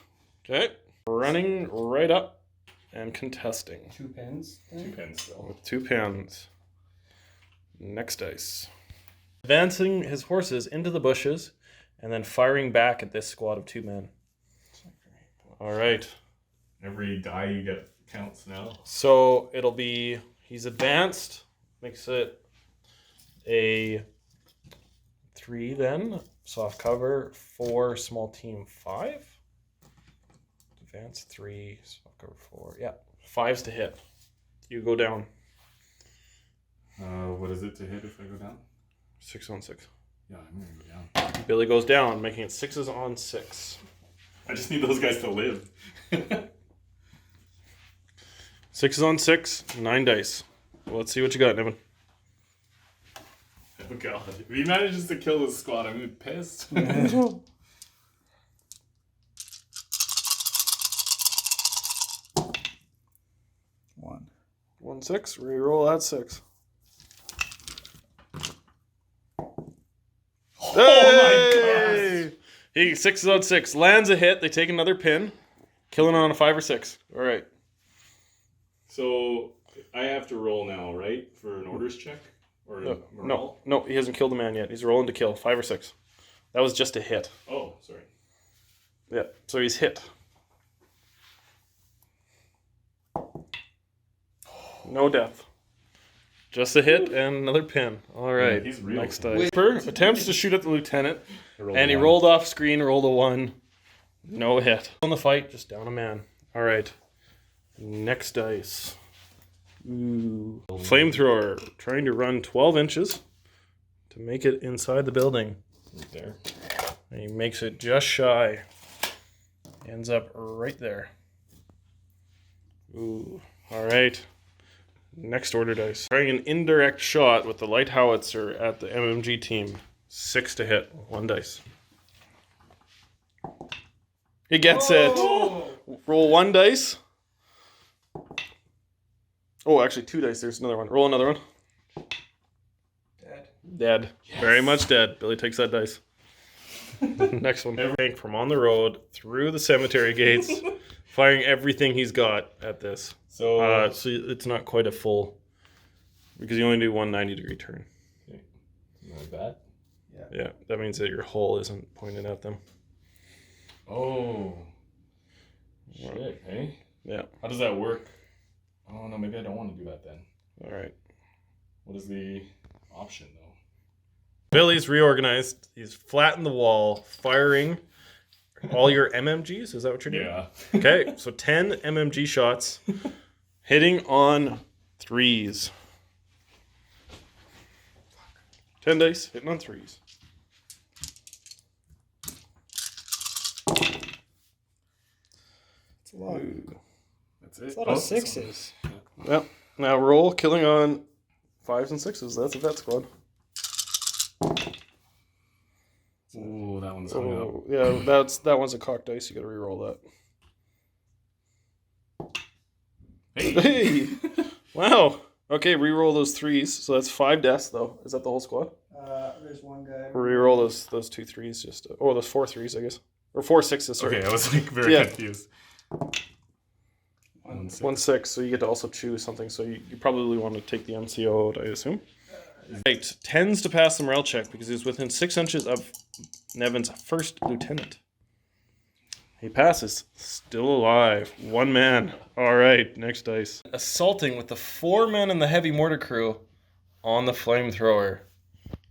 [SPEAKER 1] Okay. Running right up and contesting.
[SPEAKER 2] 2 pins.
[SPEAKER 3] 2 pins still.
[SPEAKER 1] With 2 pins. Next dice. Advancing his horses into the bushes and then firing back at this squad of 2 men. All right.
[SPEAKER 3] Every die you get counts now.
[SPEAKER 1] So it'll be, he's advanced, makes it a 3 then. Soft cover, 4, small team, 5. Advance 3, soft cover 4. Yeah, 5's to hit. You go down.
[SPEAKER 3] What is it to hit if I go down?
[SPEAKER 1] 6 on 6.
[SPEAKER 3] Yeah, I'm gonna go down.
[SPEAKER 1] Billy goes down, making it 6s on 6.
[SPEAKER 3] I just need those guys to live.
[SPEAKER 1] 6s on 6, 9 dice. Well, let's see what you got, Nevan.
[SPEAKER 3] Oh god. If he manages to kill this squad, I'm gonna be pissed.
[SPEAKER 2] 1.
[SPEAKER 1] 1 6, reroll that 6.
[SPEAKER 3] Oh my god!
[SPEAKER 1] He 6s on 6, lands a hit. They take another pin, Killing on a 5 or 6. All right.
[SPEAKER 3] So I have to roll now, right? For an orders check? Or a morale?
[SPEAKER 1] No, he hasn't killed a man yet. He's rolling to kill. 5 or 6. That was just a hit.
[SPEAKER 3] Oh, sorry.
[SPEAKER 1] Yeah, so he's hit. No death. Just a hit and another pin. All right.
[SPEAKER 3] Yeah, he's real.
[SPEAKER 1] Next dice. Attempts to shoot at the lieutenant, and he
[SPEAKER 3] one.
[SPEAKER 1] rolled off screen, rolled a 1. No hit. On the fight, just down a man. All right. Next dice. Ooh. Flamethrower, trying to run 12 inches to make it inside the building.
[SPEAKER 3] Right there.
[SPEAKER 1] And he makes it just shy. Ends up right there. Ooh. All right. Next order dice. Trying an indirect shot with the light howitzer at the MMG team. 6 to hit. 1 dice. He gets it. Roll 1 dice. Oh, actually 2 dice. There's another one. Roll another one. Dead. Yes. Very much dead. Billy takes that dice. Next one. Frank from on the road through the cemetery gates, firing everything he's got at this. So it's not quite a full, because you only do 1 90-degree turn.
[SPEAKER 3] Okay. Not bad.
[SPEAKER 1] Yeah, that means that your hull isn't pointed at them.
[SPEAKER 3] Oh. Shit, hey?
[SPEAKER 1] Yeah.
[SPEAKER 3] How does that work? Oh, no, maybe I don't want to do that then.
[SPEAKER 1] All right.
[SPEAKER 3] What is the option, though?
[SPEAKER 1] Billy's reorganized. He's flattened the wall, firing all your MMGs. Is that what you're doing?
[SPEAKER 3] Yeah.
[SPEAKER 1] Okay, so 10 MMG shots, hitting on 3s. 10 dice, hitting on 3s.
[SPEAKER 2] It's a lot.
[SPEAKER 3] That's it.
[SPEAKER 2] It's a lot of 6s.
[SPEAKER 1] Yep. Now roll, killing on 5s and 6s. That's a vet squad.
[SPEAKER 3] Ooh, that one's hung up.
[SPEAKER 1] Oh, yeah, that one's a cocked dice. You got to re-roll that. Hey! Wow. Okay, re-roll those 3s. So that's 5 deaths, though. Is that the whole squad?
[SPEAKER 2] There's one guy.
[SPEAKER 1] Re-roll those 2 3s. Just those 4 3s, I guess, or 4 6s. Sorry.
[SPEAKER 3] Okay, I was like very confused.
[SPEAKER 1] 1 6. So you get to also choose something. So you probably want to take the NCO out, I assume. Right, 10s to pass the morale check because he's within 6 inches of Nevan's first lieutenant. He passes. Still alive. 1 man. All right, next dice. Assaulting with the 4 men in the heavy mortar crew on the flamethrower.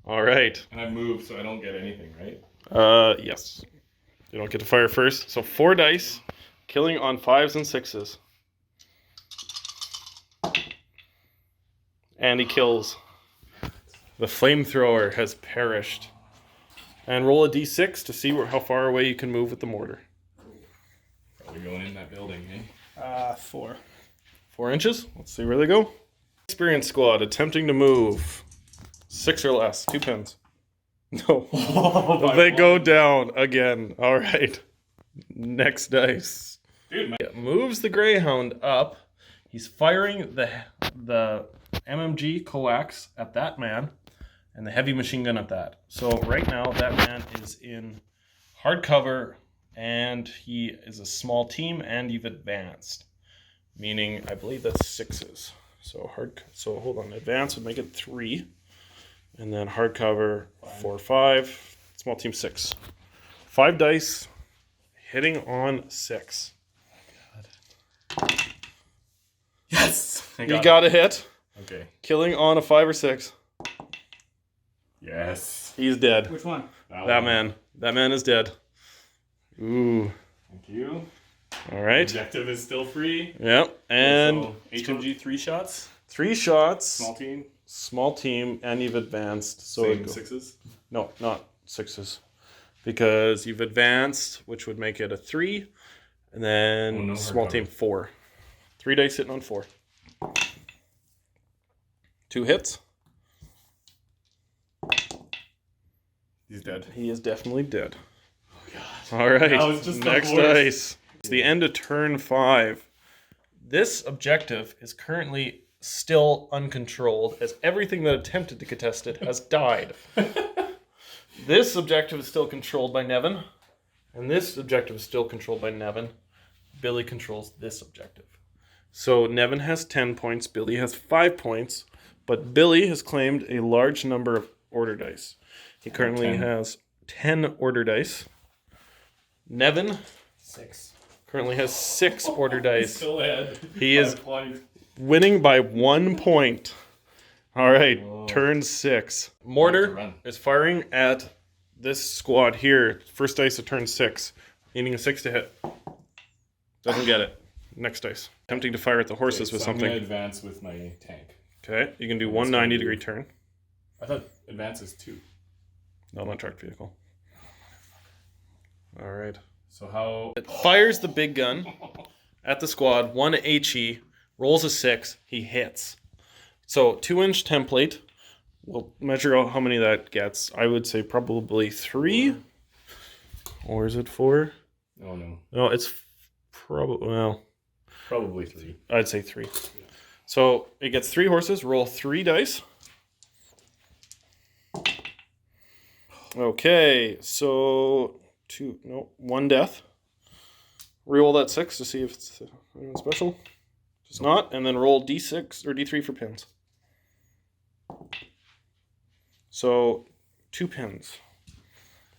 [SPEAKER 1] All right.
[SPEAKER 3] And I moved, so I don't get anything, right?
[SPEAKER 1] Yes. You don't get to fire first. So 4 dice, killing on 5s and 6s. And he kills. The flamethrower has perished. And roll a d6 to see how far away you can move with the mortar.
[SPEAKER 3] Probably going in that building, eh?
[SPEAKER 2] 4.
[SPEAKER 1] 4 inches. Let's see where they go. Experience squad attempting to move. 6 or less. 2 pins. No. They go down again. All right. Next dice.
[SPEAKER 3] Dude,
[SPEAKER 1] Yeah, moves the Greyhound up. He's firing the MMG coax at that man and the heavy machine gun at that. So right now that man is in hard cover and he is a small team and you've advanced. Meaning I believe that's 6s. So hold on. Advance would make it 3. And then hard cover 4 5. Small team 6. 5 dice hitting on 6.
[SPEAKER 3] yes!
[SPEAKER 1] You got a hit.
[SPEAKER 3] Okay.
[SPEAKER 1] Killing on a 5 or 6.
[SPEAKER 3] Yes.
[SPEAKER 1] He's dead.
[SPEAKER 2] Which one?
[SPEAKER 1] That man. That man is dead. Ooh.
[SPEAKER 3] Thank you.
[SPEAKER 1] All right.
[SPEAKER 3] Objective is still free.
[SPEAKER 1] Yep. And
[SPEAKER 3] so, HMG 3 shots.
[SPEAKER 1] 3 shots.
[SPEAKER 3] Small team.
[SPEAKER 1] Small team, and you've advanced. So
[SPEAKER 3] Same 6s.
[SPEAKER 1] No, not 6s, because you've advanced, which would make it a 3, and then small team 4. 3 dice hitting on 4. 2 hits.
[SPEAKER 3] He's dead.
[SPEAKER 1] He is definitely dead.
[SPEAKER 3] Oh god.
[SPEAKER 1] All right.
[SPEAKER 3] That was just
[SPEAKER 1] next
[SPEAKER 3] the worst.
[SPEAKER 1] dice. It's the end of turn 5. This objective is currently still uncontrolled, as everything that attempted to contest it has died. This objective is still controlled by Nevan, and this objective is still controlled by Nevan. Billy controls this objective. So Nevan has 10 points, Billy has 5 points, but Billy has claimed a large number of order dice. He currently
[SPEAKER 3] 10.
[SPEAKER 1] has 10 order dice. Nevan
[SPEAKER 4] 6.
[SPEAKER 1] currently has 6 order dice.
[SPEAKER 3] Still ahead.
[SPEAKER 1] He is
[SPEAKER 3] 5 points.
[SPEAKER 1] winning by 1 point. All right,
[SPEAKER 3] Whoa.
[SPEAKER 1] turn 6.
[SPEAKER 3] Have to
[SPEAKER 1] Mortar
[SPEAKER 3] run.
[SPEAKER 1] is firing at this squad here. First dice at turn 6. Needing a 6 to hit. Doesn't get it. Next dice. Attempting to fire at the horses with
[SPEAKER 3] So I'm gonna
[SPEAKER 1] something.
[SPEAKER 3] advance with my tank.
[SPEAKER 1] Okay, you can do
[SPEAKER 3] That's
[SPEAKER 1] one
[SPEAKER 3] gonna
[SPEAKER 1] 90-degree
[SPEAKER 3] do-
[SPEAKER 1] turn.
[SPEAKER 3] I thought advance is 2.
[SPEAKER 1] Not on tracked vehicle. All right.
[SPEAKER 3] So how?
[SPEAKER 1] It fires the big gun at the squad. 1 HE. Rolls a 6. He hits. So 2-inch template. We'll measure out how many that gets. I would say probably 3. Or is it 4?
[SPEAKER 3] Oh no,
[SPEAKER 1] No, it's probably, well,
[SPEAKER 3] probably 3.
[SPEAKER 1] I'd say 3. So it gets 3 horses. Roll 3 dice. Okay, so 1 death. Reroll that 6 to see if it's anything special. It's not, and then roll D6 or D3 for pins. So 2 pins.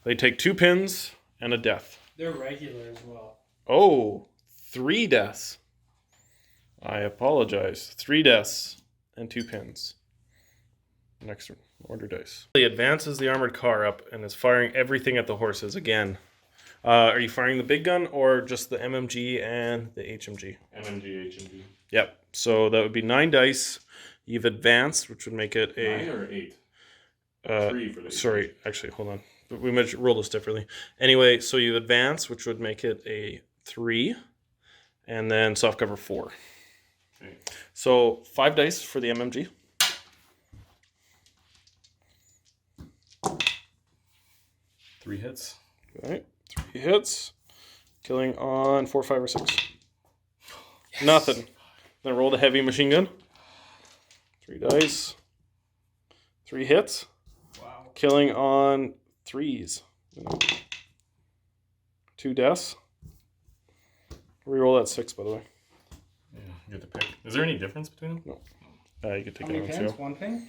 [SPEAKER 1] They take 2 pins and a death.
[SPEAKER 2] They're regular as well.
[SPEAKER 1] Oh, 3 deaths. I apologize. 3 deaths and 2 pins. Next order dice. He advances the armored car up and is firing everything at the horses again. Are you firing the big gun or just the MMG and the HMG?
[SPEAKER 3] MMG, HMG.
[SPEAKER 1] Yep. So that would be 9 dice. You've advanced, which would make it
[SPEAKER 3] 9
[SPEAKER 1] a.
[SPEAKER 3] or 8? 3 for the.
[SPEAKER 1] Sorry, actually, hold on. We roll this differently. Anyway, so you advance, which would make it a 3, and then soft cover 4.
[SPEAKER 3] Okay.
[SPEAKER 1] So 5 dice for the MMG.
[SPEAKER 3] Three hits.
[SPEAKER 1] All right, 3 hits, killing on 4, 5, or 6. Yes. Nothing. Then roll the heavy machine gun. 3 dice. 3 hits.
[SPEAKER 2] Wow.
[SPEAKER 1] Killing on 3s. 2 deaths. Reroll that 6, by the way.
[SPEAKER 3] Yeah, you get to pick. Is there any difference between them?
[SPEAKER 1] No. You could take
[SPEAKER 2] How many
[SPEAKER 1] it
[SPEAKER 2] pins?
[SPEAKER 1] on
[SPEAKER 2] 1 pin?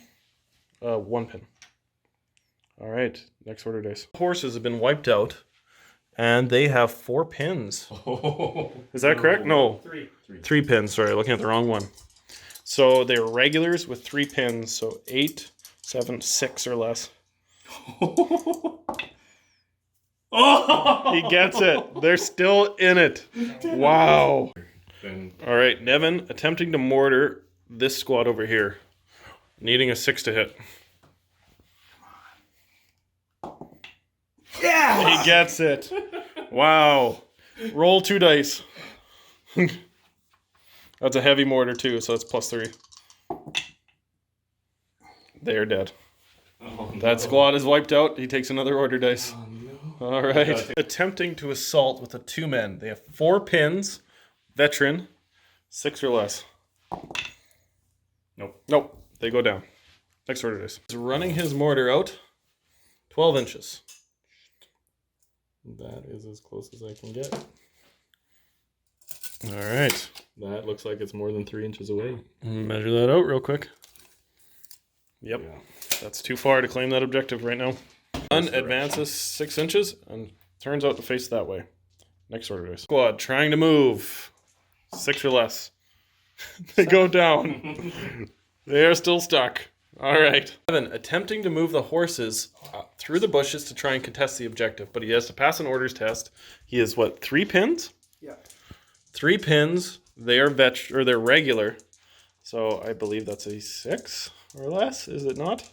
[SPEAKER 1] 1 pin. All right, next order dice. Horses have been wiped out, and they have 4 pins.
[SPEAKER 3] Oh.
[SPEAKER 1] Is that correct? No.
[SPEAKER 2] 3.
[SPEAKER 1] 3 pins, sorry, looking at the wrong one. So they're regulars with 3 pins, so 8, 7, 6 or less.
[SPEAKER 3] Oh!
[SPEAKER 1] He gets it. They're still in it. Wow.
[SPEAKER 3] Then
[SPEAKER 1] All right, Nevan attempting to mortar this squad over here. Needing a 6 to hit.
[SPEAKER 2] Yeah!
[SPEAKER 1] He gets it. Wow. Roll 2 dice. That's a heavy mortar too, so it's +3. They are dead. That squad is wiped out. He takes another order dice.
[SPEAKER 3] Oh, no.
[SPEAKER 1] All right. Attempting to assault with the 2 men. They have 4 pins. Veteran. 6 or less. Nope. They go down. Next order dice. He's running his mortar out. 12 inches.
[SPEAKER 3] That is as close as I can get.
[SPEAKER 1] All right.
[SPEAKER 3] That looks like it's more than 3 inches away.
[SPEAKER 1] Measure that out real quick. Yep.
[SPEAKER 3] Yeah.
[SPEAKER 1] That's too far to claim that objective right now. One advances 6 inches and turns out to face that way. Next order dice. Squad trying to move. 6 or less. They go down. They are still stuck. All right. Evan attempting to move the horses through the bushes to try and contest the objective, but he has to pass an orders test. He is 3 pins?
[SPEAKER 2] Yeah.
[SPEAKER 1] 3 pins. They are they're regular. So I believe that's a 6 or less, is it not?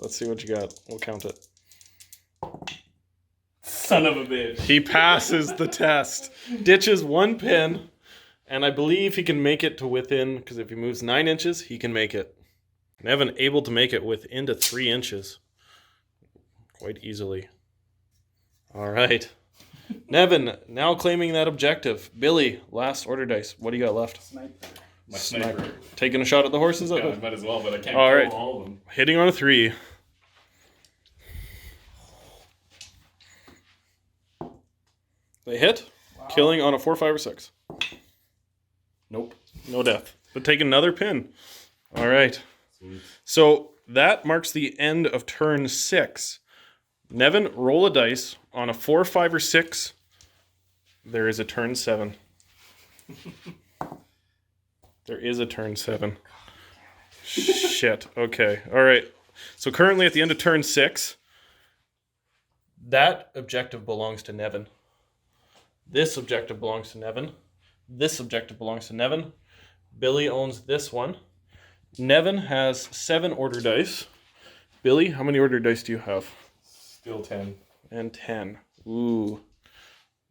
[SPEAKER 1] Let's see what you got. We'll count it.
[SPEAKER 3] Son of a bitch.
[SPEAKER 1] He passes the test. Ditches 1 pin, and I believe he can make it to within, because if he moves 9 inches, he can make it. Nevan able to make it within to 3 inches. Quite easily. All right. Nevan now claiming that objective. Billy, last order dice. What do you got left?
[SPEAKER 2] Sniper.
[SPEAKER 3] My sniper.
[SPEAKER 1] Taking a shot at the horses?
[SPEAKER 3] Yeah, I might as well, but I can't
[SPEAKER 1] All
[SPEAKER 3] kill
[SPEAKER 1] right.
[SPEAKER 3] all of them.
[SPEAKER 1] Hitting on a 3. They hit.
[SPEAKER 2] Wow.
[SPEAKER 1] Killing on a 4, 5, or 6. Nope. No death. But take another pin. All right.
[SPEAKER 3] Sweet.
[SPEAKER 1] So that marks the end of turn 6. Nevan, roll a dice. On a 4, 5, or 6, there is a turn 7. There is a turn 7. Shit. Okay. All right. So currently at the end of turn 6, that objective belongs to Nevan. This objective belongs to Nevan. This objective belongs to Nevan. Billy owns this one. Nevan has 7 order dice. Billy, how many order dice do you have?
[SPEAKER 3] Still 10.
[SPEAKER 1] And 10. Ooh.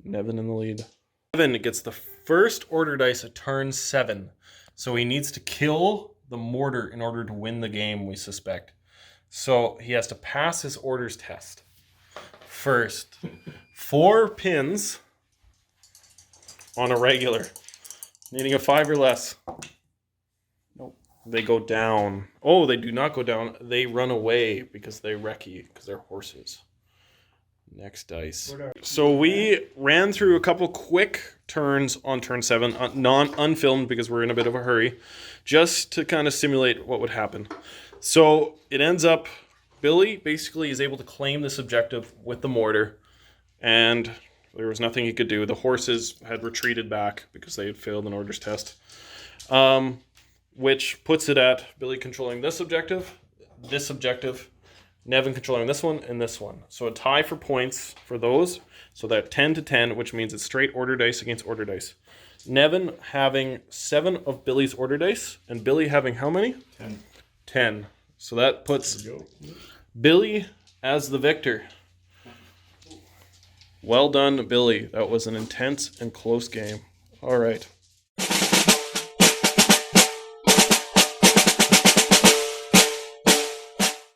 [SPEAKER 1] Nevan in the lead. Nevan gets the first order dice at turn 7. So he needs to kill the mortar in order to win the game, we suspect. So he has to pass his orders test. First, 4 pins on a regular. Needing a 5 or less. Nope. They go down. Oh, they do not go down. They run away because they recce, because they're horses. Next dice. So we ran through a couple quick turns on turn 7, unfilmed because we're in a bit of a hurry, just to kind of simulate what would happen. So it ends up, Billy basically is able to claim this objective with the mortar, and there was nothing he could do. The horses had retreated back because they had failed an orders test, which puts it at Billy controlling this objective, Nevan controlling this one, and this one. So a tie for points for those. So that 10 to 10, which means it's straight order dice against order dice. Nevan having 7 of Billy's order dice, and Billy having how many?
[SPEAKER 3] 10.
[SPEAKER 1] 10. So that puts Billy as the victor. Well done, Billy. That was an intense and close game. All right.